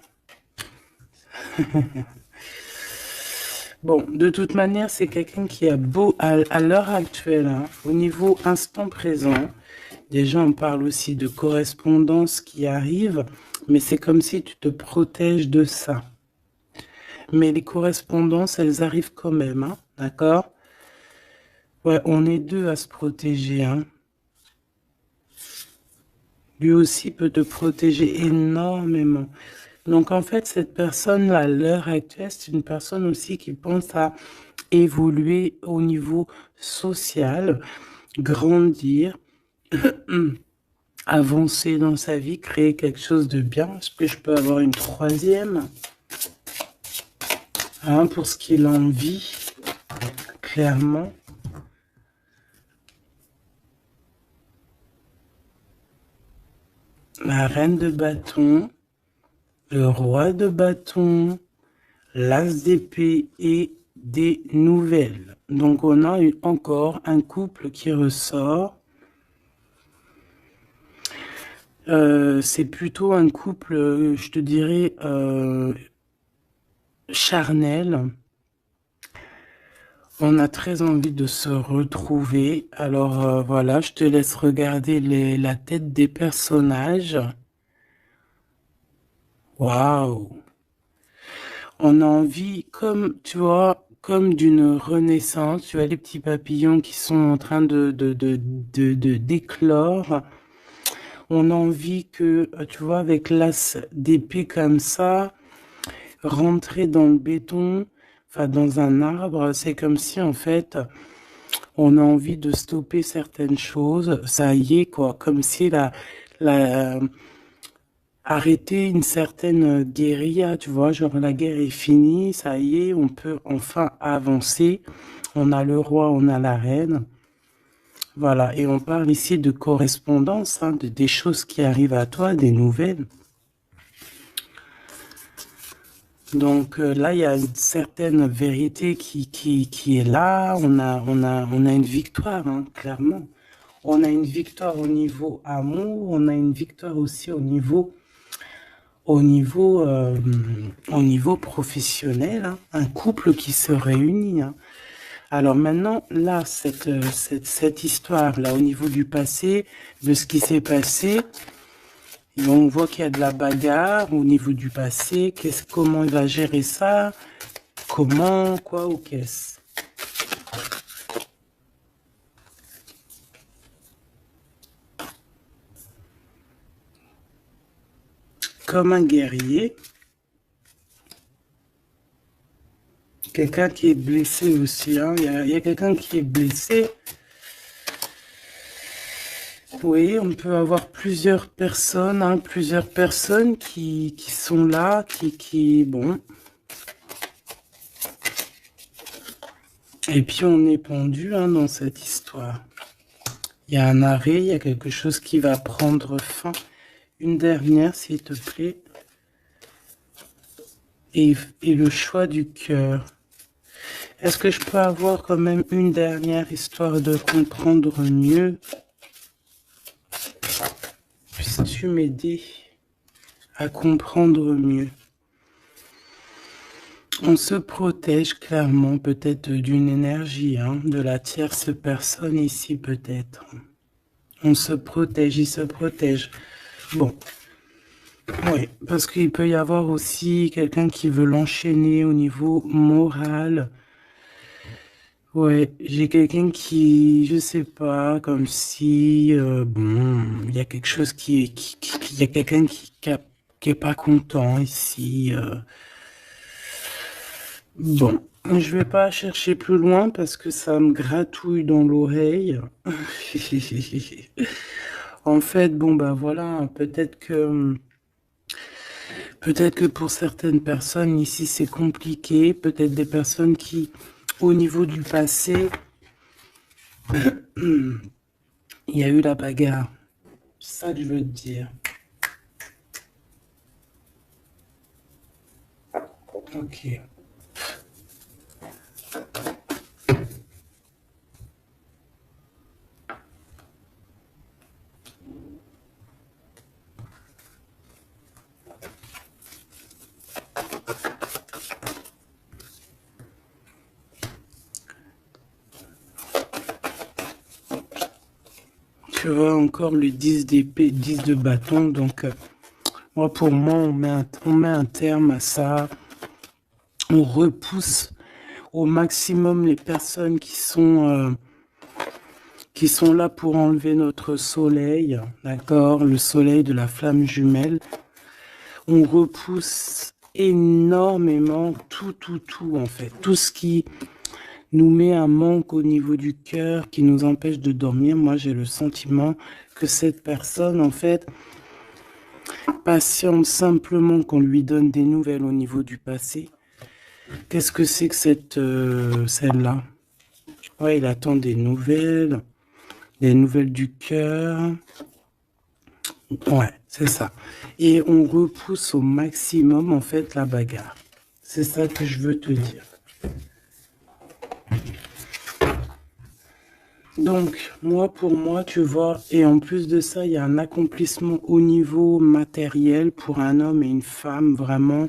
Bon, de toute manière, c'est quelqu'un qui a beau, à l'heure actuelle, hein, au niveau instant présent, déjà on parle aussi de correspondance qui arrive, mais c'est comme si tu te protèges de ça. Mais les correspondances, elles arrivent quand même, hein, d'accord? Ouais, on est deux à se protéger, hein. Lui aussi peut te protéger énormément. Donc en fait, cette personne-là, à l'heure actuelle, c'est une personne aussi qui pense à évoluer au niveau social, grandir, avancer dans sa vie, créer quelque chose de bien. Est-ce que je peux avoir une troisième? Hein, pour ce qu'il en vit, clairement. La reine de bâton, le roi de bâton, l'as d'épée et des nouvelles. Donc on a encore un couple qui ressort. C'est plutôt un couple, je te dirais, charnel. On a très envie de se retrouver. Alors voilà, je te laisse regarder la tête des personnages. Waouh! On a envie, comme tu vois, comme d'une renaissance. Tu vois les petits papillons qui sont en train d'éclore. On a envie que, tu vois, avec l'as d'épée comme ça, rentrer dans le béton, enfin dans un arbre, c'est comme si en fait on a envie de stopper certaines choses. Ça y est quoi, comme si la arrêter une certaine guérilla, tu vois, genre la guerre est finie, ça y est, on peut enfin avancer. On a le roi, on a la reine. Voilà, et on parle ici de correspondance, hein, des choses qui arrivent à toi, des nouvelles. Donc là, il y a une certaine vérité qui est là. On a une victoire, hein, clairement. On a une victoire au niveau amour, on a une victoire aussi au niveau professionnel, hein. Un couple qui se réunit, hein. Alors maintenant, là, cette histoire-là, au niveau du passé, de ce qui s'est passé, et on voit qu'il y a de la bagarre au niveau du passé. Comment il va gérer ça? Comment, quoi ou qu'est-ce? Comme un guerrier. Quelqu'un qui est blessé aussi, hein. Il y a quelqu'un qui est blessé. Oui, on peut avoir plusieurs personnes, hein, plusieurs personnes qui sont là, bon. Et puis on est pendu, hein, dans cette histoire. Il y a un arrêt, il y a quelque chose qui va prendre fin. Une dernière, s'il te plaît. Et le choix du cœur. Est-ce que je peux avoir quand même une dernière histoire de comprendre mieux? Puisses-tu m'aider à comprendre mieux? On se protège clairement peut-être d'une énergie, hein, de la tierce personne ici peut-être. On se protège, il se protège. Bon, oui, parce qu'il peut y avoir aussi quelqu'un qui veut l'enchaîner au niveau moral. Ouais, j'ai quelqu'un qui, je sais pas, comme si, bon, il y a quelque chose il y a quelqu'un qui est pas content ici. Bon, je vais pas chercher plus loin parce que ça me gratouille dans l'oreille. En fait, bon, bah voilà, peut-être que pour certaines personnes ici, c'est compliqué. Peut-être des personnes qui, au niveau du passé, il y a eu la bagarre. C'est ça que je veux te dire. Ok. Tu vois encore le 10 d'épée, 10 de bâton. Donc, moi, pour moi, on met un terme à ça. On repousse au maximum les personnes qui sont là pour enlever notre soleil, d'accord? Le soleil de la flamme jumelle. On repousse énormément tout, en fait. Tout ce qui nous met un manque au niveau du cœur, qui nous empêche de dormir. Moi, j'ai le sentiment que cette personne, en fait, patiente simplement qu'on lui donne des nouvelles au niveau du passé. Qu'est-ce que c'est que celle-là? Ouais, il attend des nouvelles du cœur. Ouais, c'est ça. Et on repousse au maximum, en fait, la bagarre. C'est ça que je veux te dire. Donc, pour moi, tu vois, et en plus de ça, il y a un accomplissement au niveau matériel pour un homme et une femme, vraiment,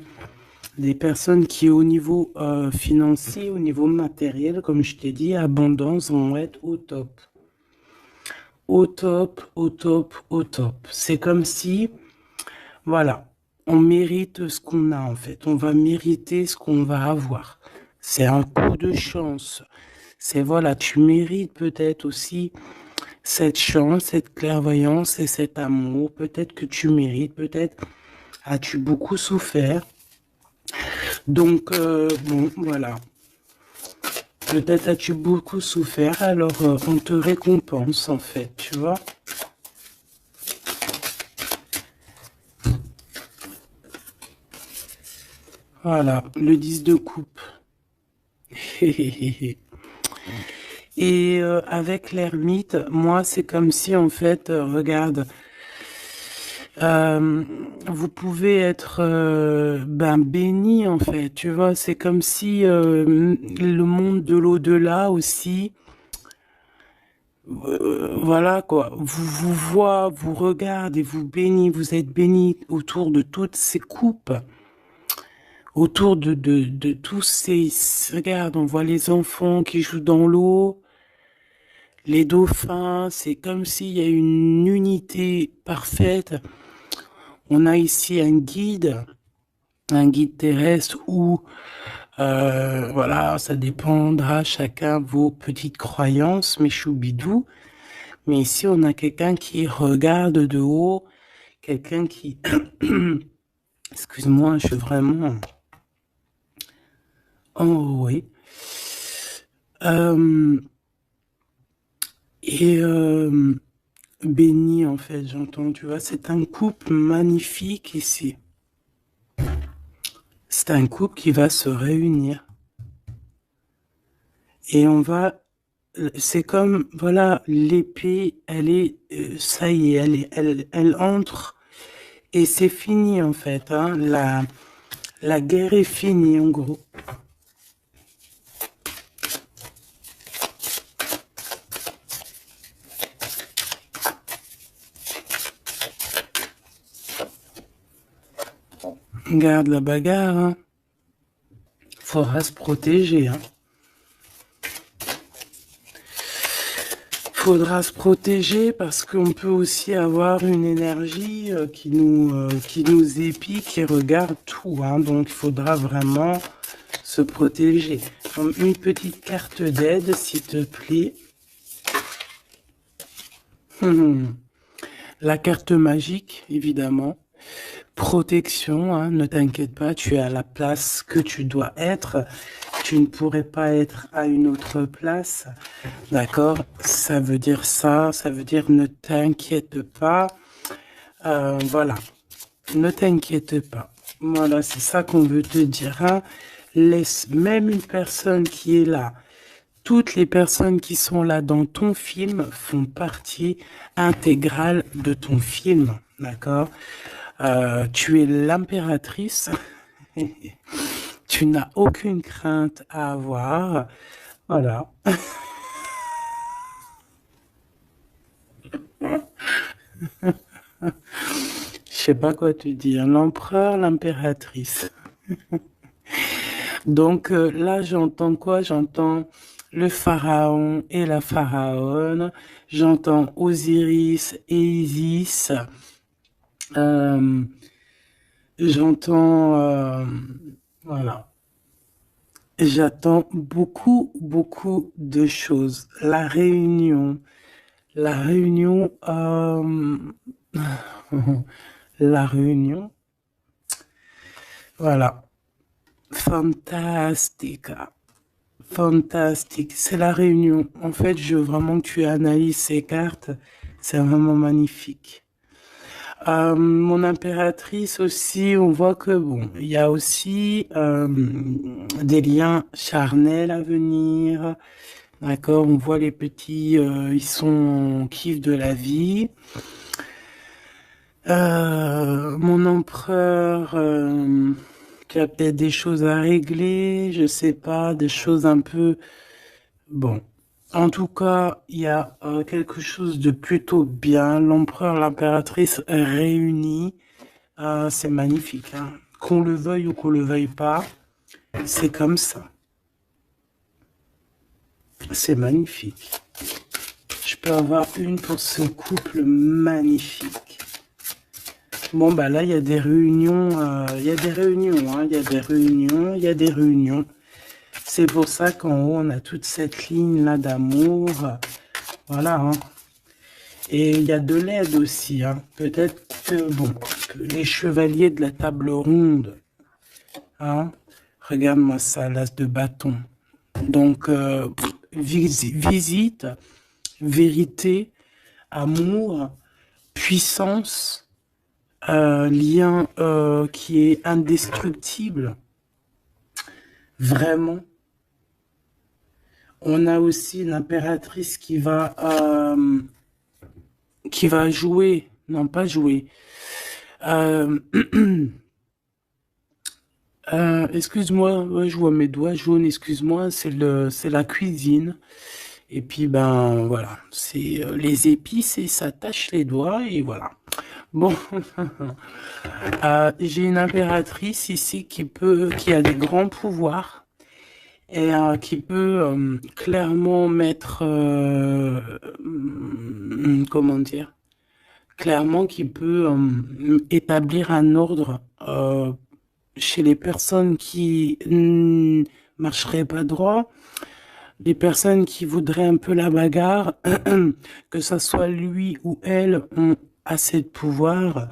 des personnes qui, au niveau financier, au niveau matériel, comme je t'ai dit, abondance, vont être au top. Au top, au top, au top. C'est comme si, voilà, on mérite ce qu'on a en fait. On va mériter ce qu'on va avoir. C'est un coup de chance. C'est voilà, tu mérites peut-être aussi cette chance, cette clairvoyance et cet amour. Peut-être que tu mérites, peut-être as-tu beaucoup souffert. Donc, bon, voilà. Peut-être as-tu beaucoup souffert, alors on te récompense en fait, tu vois. Voilà, le 10 de coupe. Et avec l'ermite, moi, c'est comme si, en fait, regarde, euh, vous pouvez être ben, béni, en fait, tu vois, c'est comme si le monde de l'au-delà aussi, voilà quoi, vous voit, vous regarde et vous bénit, vous êtes béni autour de toutes ces coupes, autour de tous ces... Regarde, on voit les enfants qui jouent dans l'eau, les dauphins, c'est comme s'il y a une unité parfaite. On a ici un guide terrestre où, voilà, ça dépendra chacun vos petites croyances, mes choubidous. Mais ici, on a quelqu'un qui regarde de haut, quelqu'un qui... Excuse-moi, je suis vraiment... Oh oui. Euh, et béni, en fait, j'entends, tu vois, c'est un couple magnifique ici. C'est un couple qui va se réunir. Et on va, c'est comme, voilà, l'épée, elle est, ça y est, elle entre et c'est fini en fait, hein. La guerre est finie en gros. Garde la bagarre, hein. Faudra se protéger, hein. Faudra se protéger parce qu'on peut aussi avoir une énergie qui nous épie, qui regarde tout, hein. Donc il faudra vraiment se protéger. Comme une petite carte d'aide, s'il te plaît. La carte magique, évidemment. Protection, hein, ne t'inquiète pas, tu es à la place que tu dois être. tu ne pourrais pas être à une autre place. D'accord? Ça veut dire ça, ça veut dire ne t'inquiète pas. Voilà, ne t'inquiète pas. Voilà, c'est ça qu'on veut te dire. Hein. Laisse même une personne qui est là. Toutes les personnes qui sont là dans ton film font partie intégrale de ton film. D'accord? Tu es l'impératrice. Tu n'as aucune crainte à avoir. Voilà. Je sais pas quoi te dire. L'empereur, l'impératrice. Donc là, j'entends quoi? J'entends le pharaon et la pharaone. J'entends Osiris et Isis. J'entends... voilà. J'attends beaucoup, beaucoup de choses. La réunion. La réunion... la réunion. Voilà. Fantastica. Fantastique. C'est la réunion. En fait, je veux vraiment que tu analyses ces cartes. C'est vraiment magnifique. Mon impératrice aussi, on voit que bon, il y a aussi des liens charnels à venir. D'accord, on voit les petits, ils sont en kiff de la vie. Mon empereur, tu as peut-être des choses à régler, je sais pas, des choses un peu... Bon, en tout cas, il y a quelque chose de plutôt bien. L'empereur, l'impératrice réunis, c'est magnifique. Hein. Qu'on le veuille ou qu'on le veuille pas, c'est comme ça. C'est magnifique. Je peux avoir une pour ce couple magnifique. Bon, bah là, il y a des réunions, il y a des réunions, hein, il y a des réunions, il y a des réunions. C'est pour ça qu'en haut, on a toute cette ligne-là d'amour. Voilà, hein. Et il y a de l'aide aussi, hein. Peut-être que, bon, que les chevaliers de la table ronde, hein. Regarde-moi ça, l'as de bâton. Donc, visite, vérité, amour, puissance, lien qui est indestructible. Vraiment. On a aussi l'impératrice qui va jouer, non pas jouer. Excuse-moi, ouais, je vois mes doigts jaunes, excuse-moi, c'est la cuisine. Et puis ben voilà, c'est les épices et ça tâche les doigts et voilà. Bon, j'ai une impératrice ici qui a des grands pouvoirs et qui peut clairement mettre, comment dire, clairement qui peut établir un ordre chez les personnes qui ne marcheraient pas droit, les personnes qui voudraient un peu la bagarre, que ça soit lui ou elle, ont assez de pouvoir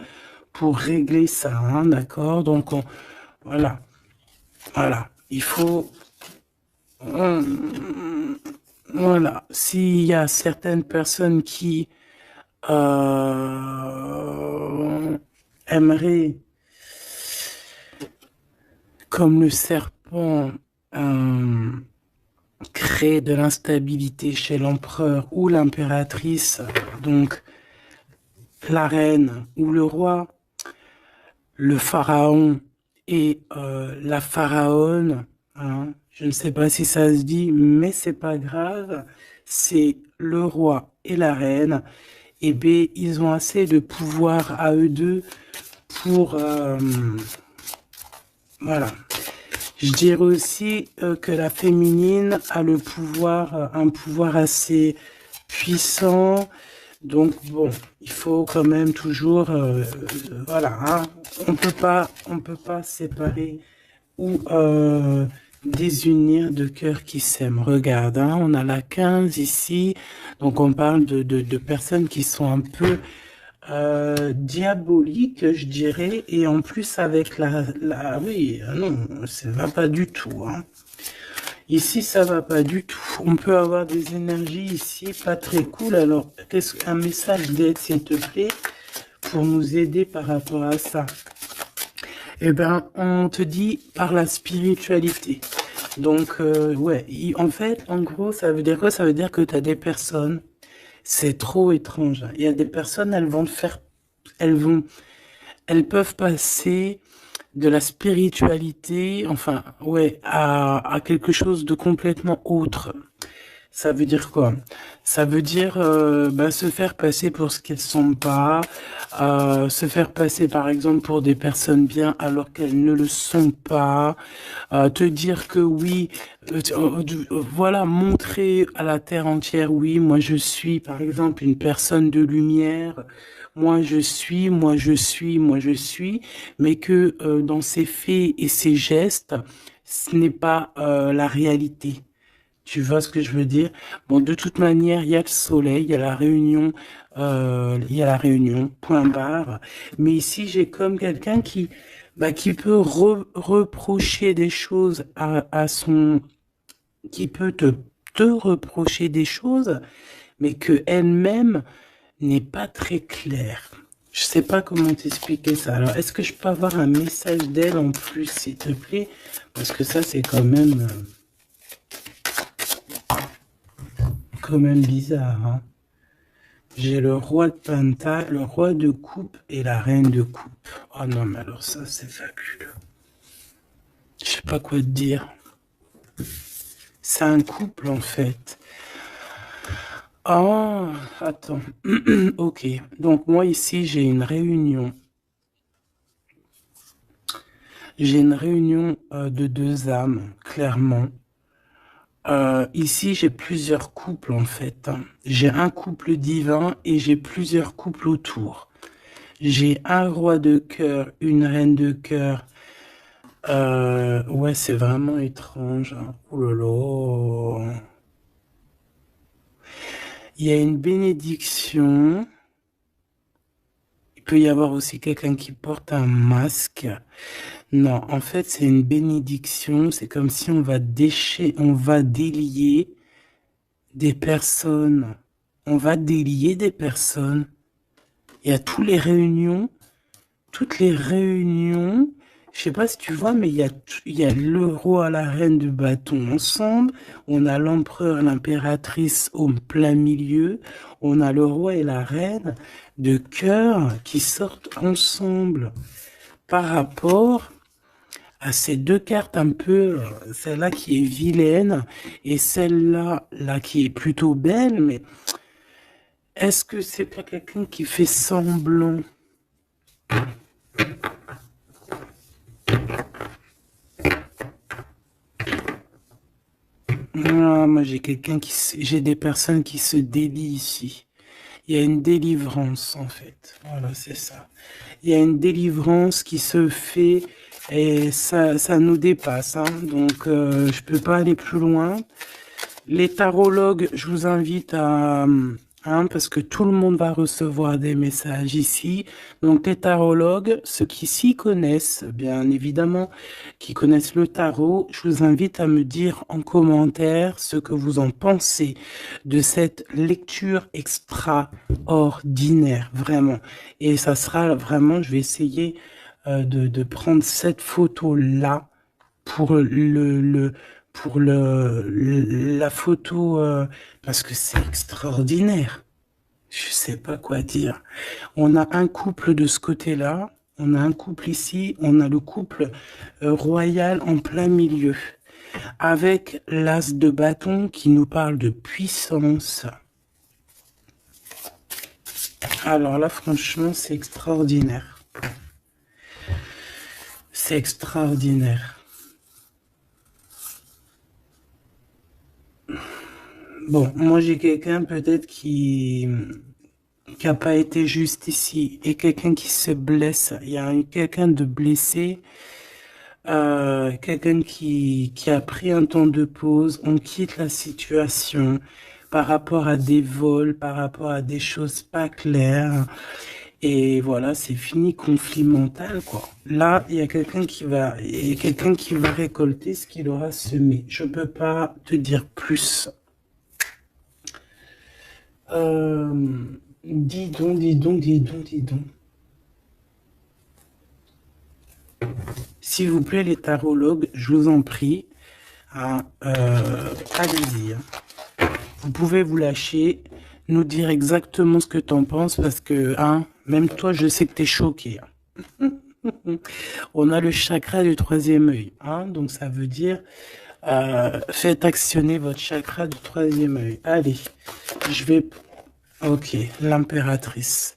pour régler ça, hein, d'accord? Donc, voilà, voilà, il faut... voilà, s'il y a certaines personnes qui aimeraient, comme le serpent, créer de l'instabilité chez l'empereur ou l'impératrice, donc la reine ou le roi, le pharaon et la pharaone, hein, je ne sais pas si ça se dit, mais c'est pas grave, c'est le roi et la reine, et bien ils ont assez de pouvoir à eux deux pour, voilà. Je dirais aussi que la féminine a le pouvoir, un pouvoir assez puissant. Donc bon, il faut quand même toujours, voilà, hein, on peut pas séparer ou désunir deux cœurs qui s'aiment. Regarde, hein, on a la 15 ici, donc on parle de personnes qui sont un peu diaboliques, je dirais, et en plus avec oui, non, ça va pas du tout, hein. Ici, ça va pas du tout. On peut avoir des énergies ici pas très cool. Alors, qu'est-ce qu'un message d'aide, s'il te plaît, pour nous aider par rapport à ça? Eh ben, on te dit par la spiritualité. Donc, ouais, en fait, en gros, ça veut dire quoi? Ça veut dire que tu as des personnes, c'est trop étrange. Il y a des personnes, elles vont te faire, elles vont, elles peuvent passer de la spiritualité, enfin, ouais, à quelque chose de complètement autre. Ça veut dire quoi? Ça veut dire bah, se faire passer pour ce qu'elles sont pas, se faire passer par exemple pour des personnes bien alors qu'elles ne le sont pas, te dire que oui, voilà, montrer à la terre entière, oui, moi je suis par exemple une personne de lumière, moi je suis, moi je suis, moi je suis, mais que dans ses faits et ses gestes, ce n'est pas la réalité. Tu vois ce que je veux dire? Bon, de toute manière, il y a le soleil, il y a la réunion, point barre. Mais ici, j'ai comme quelqu'un qui peut reprocher des choses à son, qui peut te reprocher des choses, mais que elle-même n'est pas très claire. Je sais pas comment t'expliquer ça. Alors, est-ce que je peux avoir un message d'elle en plus, s'il te plaît? Parce que ça, c'est quand même bizarre, hein. J'ai le roi de pentacle, le roi de coupe et la reine de coupe. Oh non, mais alors ça, c'est fabuleux. Je sais pas quoi te dire. C'est un couple, en fait. Oh, attends. Ok. Donc, moi, ici, j'ai une réunion. J'ai une réunion de deux âmes, clairement. Ici, j'ai plusieurs couples, en fait, hein. J'ai un couple divin et j'ai plusieurs couples autour. J'ai un roi de cœur, une reine de cœur. Ouais, c'est vraiment étrange, hein. Oh là là. Il y a une bénédiction. Il peut y avoir aussi quelqu'un qui porte un masque. Non, en fait, c'est une bénédiction. C'est comme si on va délier des personnes. On va délier des personnes. Il y a toutes les réunions, je sais pas si tu vois, mais il y a le roi, la reine de bâton ensemble, on a l'empereur, l'impératrice au plein milieu, on a le roi et la reine de cœur qui sortent ensemble par rapport à ces deux cartes un peu, celle-là qui est vilaine et celle-là là qui est plutôt belle, mais est-ce que c'est pas quelqu'un qui fait semblant? Ah, moi, j'ai des personnes qui se délient ici. Il y a une délivrance, en fait. Voilà, c'est ça. Il y a une délivrance qui se fait et ça nous dépasse, hein. Donc, je peux pas aller plus loin. Les tarologues, je vous invite à, parce que tout le monde va recevoir des messages ici. Donc les tarologues, ceux qui s'y connaissent, bien évidemment, qui connaissent le tarot, je vous invite à me dire en commentaire ce que vous en pensez de cette lecture extraordinaire, vraiment. Et ça sera vraiment, je vais essayer de prendre cette photo-là pour la photo, parce que c'est extraordinaire. Je sais pas quoi dire. On a un couple de ce côté-là, on a un couple ici, on a le couple royal en plein milieu, avec l'as de bâton qui nous parle de puissance. Alors là, franchement, c'est extraordinaire. C'est extraordinaire. Bon, moi j'ai quelqu'un peut-être qui a pas été juste ici et quelqu'un qui se blesse. Il y a quelqu'un de blessé, quelqu'un qui a pris un temps de pause. On quitte la situation par rapport à des vols, par rapport à des choses pas claires. Et voilà, c'est fini, conflit mental, quoi. Là, il y a quelqu'un qui va récolter ce qu'il aura semé. Je peux pas te dire plus. Dis donc, dis donc, dis donc, dis donc. S'il vous plaît, les tarologues, je vous en prie, hein, allez-y, hein. Vous pouvez vous lâcher, nous dire exactement ce que t'en penses, parce que, hein, même toi, je sais que t'es choqué, hein. On a le chakra du troisième œil, hein, donc ça veut dire, faites actionner votre chakra du troisième œil. Allez, je vais... Ok, l'impératrice.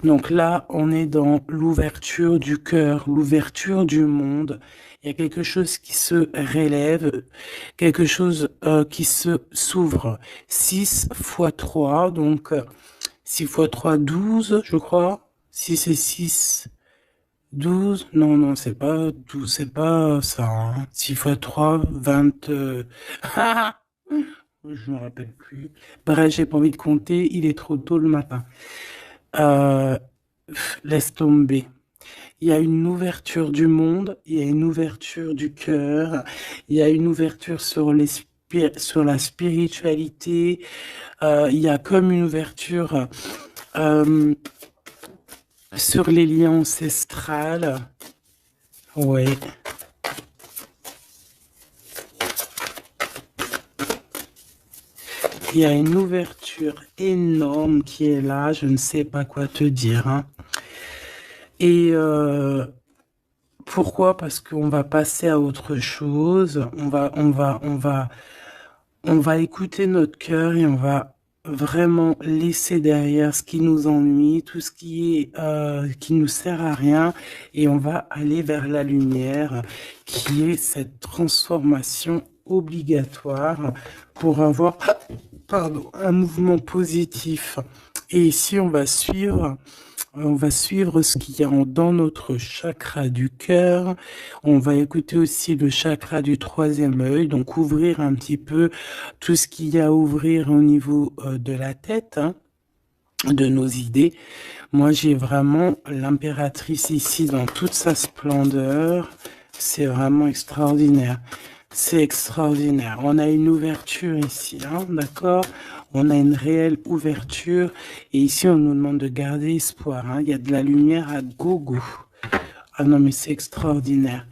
Donc là, on est dans l'ouverture du cœur, l'ouverture du monde. Il y a quelque chose qui se relève, quelque chose qui se s'ouvre. 6 fois 3, donc 6 fois 3, 12, je crois. 6 et 6, 12. Non, non, c'est pas 12, c'est pas ça, hein. 6 fois 3, 20... Je me rappelle plus. Bref, j'ai pas envie de compter, il est trop tôt le matin. Euh, Laisse tomber. Il y a une ouverture du monde, il y a une ouverture du cœur, il y a une ouverture sur sur la spiritualité, il y a comme une ouverture euh, sur les liens ancestrales. Ouais. Il y a une ouverture énorme qui est là, je ne sais pas quoi te dire, hein. Et pourquoi? Parce qu'on va passer à autre chose. On va écouter notre cœur et on va vraiment laisser derrière ce qui nous ennuie, tout ce qui nous sert à rien, et on va aller vers la lumière, qui est cette transformation obligatoire pour avoir, pardon, un mouvement positif. Et ici, on va suivre ce qu'il y a dans notre chakra du cœur. On va écouter aussi le chakra du troisième œil, donc ouvrir un petit peu tout ce qu'il y a à ouvrir au niveau de la tête, hein, de nos idées. Moi, j'ai vraiment l'impératrice ici dans toute sa splendeur. C'est vraiment extraordinaire. C'est extraordinaire. On a une ouverture ici, hein, d'accord? On a une réelle ouverture. Et ici, on nous demande de garder espoir, hein. Il y a de la lumière à gogo. Ah non, mais c'est extraordinaire.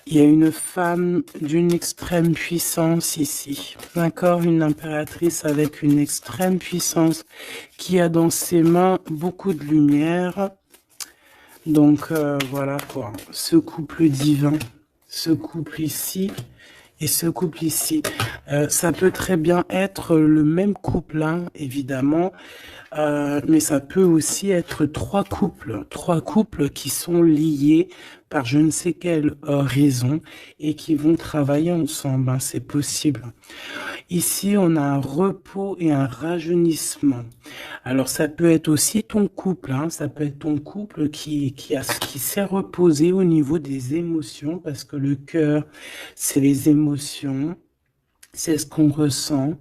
Il y a une femme d'une extrême puissance ici. D'accord? Une impératrice avec une extrême puissance qui a dans ses mains beaucoup de lumière. Donc, voilà quoi. Ce couple divin, ce couple ici et ce couple ici. Ça peut très bien être le même couple, hein, évidemment, mais ça peut aussi être trois couples qui sont liés par je ne sais quelle raison et qui vont travailler ensemble, hein, c'est possible. Ici, on a un repos et un rajeunissement. Alors, ça peut être aussi ton couple, hein, ça peut être ton couple qui s'est reposé au niveau des émotions, parce que le cœur, c'est les émotions. C'est ce qu'on ressent.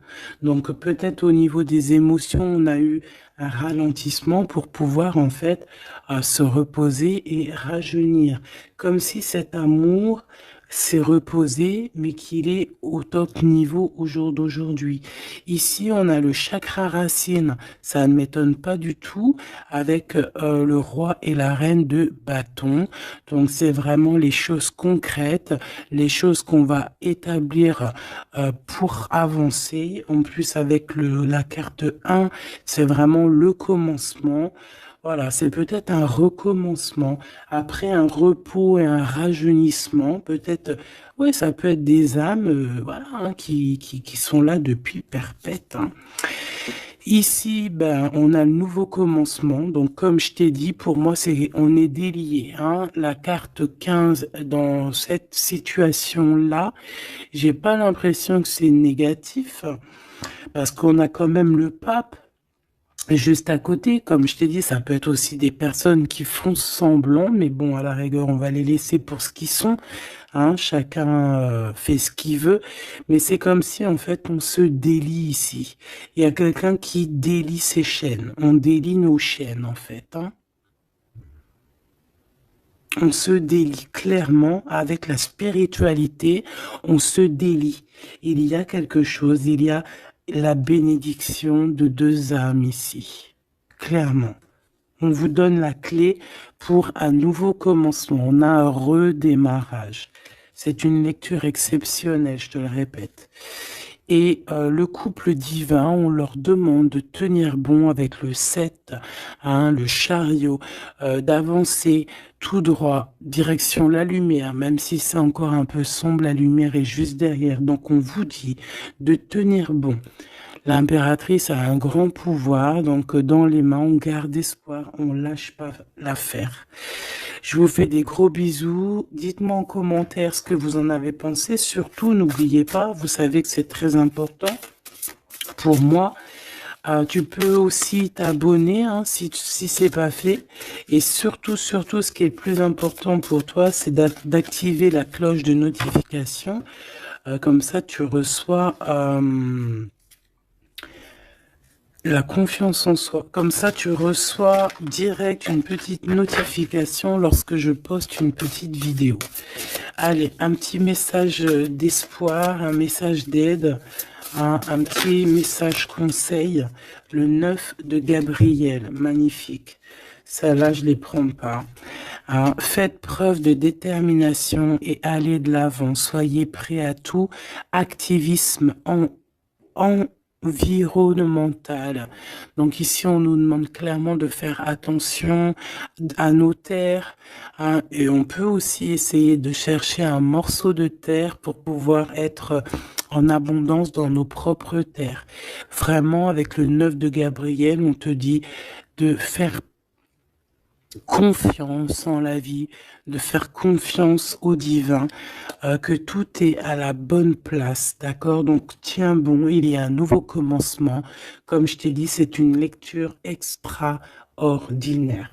Donc peut-être au niveau des émotions, on a eu un ralentissement pour pouvoir en fait se reposer et rajeunir. Comme si cet amour s'est reposé, mais qu'il est au top niveau au jour d'aujourd'hui. Ici, on a le chakra racine. Ça ne m'étonne pas du tout avec le roi et la reine de bâton. Donc c'est vraiment les choses concrètes, les choses qu'on va établir pour avancer. En plus, avec la carte 1, c'est vraiment le commencement. Voilà, c'est peut-être un recommencement. Après un repos et un rajeunissement, peut-être, ouais, ça peut être des âmes, voilà, hein, qui sont là depuis perpète, hein. Ici, ben, on a le nouveau commencement. Donc, comme je t'ai dit, pour moi, on est délié, hein. La carte 15 dans cette situation-là, j'ai pas l'impression que c'est négatif parce qu'on a quand même le pape juste à côté. Comme je t'ai dit, ça peut être aussi des personnes qui font semblant, mais bon, à la rigueur, on va les laisser pour ce qu'ils sont. Hein, chacun fait ce qu'il veut, mais c'est comme si en fait on se délie ici. Il y a quelqu'un qui délie ses chaînes. On délie nos chaînes en fait. Hein. On se délie clairement avec la spiritualité. On se délie. Il y a quelque chose. Il y a la bénédiction de deux âmes ici. Clairement. On vous donne la clé pour un nouveau commencement. On a un redémarrage. C'est une lecture exceptionnelle, je te le répète. Et le couple divin, on leur demande de tenir bon avec le 7, hein, le chariot, d'avancer tout droit, direction la lumière, même si c'est encore un peu sombre, la lumière est juste derrière. Donc on vous dit de tenir bon. L'impératrice a un grand pouvoir, donc dans les mains, on garde espoir, on lâche pas l'affaire. Je vous fais des gros bisous. Dites-moi en commentaire ce que vous en avez pensé. Surtout, n'oubliez pas, vous savez que c'est très important pour moi. Tu peux aussi t'abonner hein, si c'est pas fait. Et surtout, ce qui est le plus important pour toi, c'est d'activer la cloche de notification. Comme ça, tu reçois... la confiance en soi. Comme ça, tu reçois direct une petite notification lorsque je poste une petite vidéo. Allez, un petit message d'espoir, un message d'aide, un petit message conseil. Le 9 de Gabriel, magnifique. Ça là, je les prends pas. Faites preuve de détermination et allez de l'avant. Soyez prêts à tout. Activisme environnementale. Donc ici, on nous demande clairement de faire attention à nos terres hein, et on peut aussi essayer de chercher un morceau de terre pour pouvoir être en abondance dans nos propres terres. Vraiment, avec le 9 de Gabriel, on te dit de faire confiance en la vie, de faire confiance au divin, que tout est à la bonne place, d'accord? Donc tiens bon, il y a un nouveau commencement. Comme je t'ai dit, c'est une lecture extraordinaire.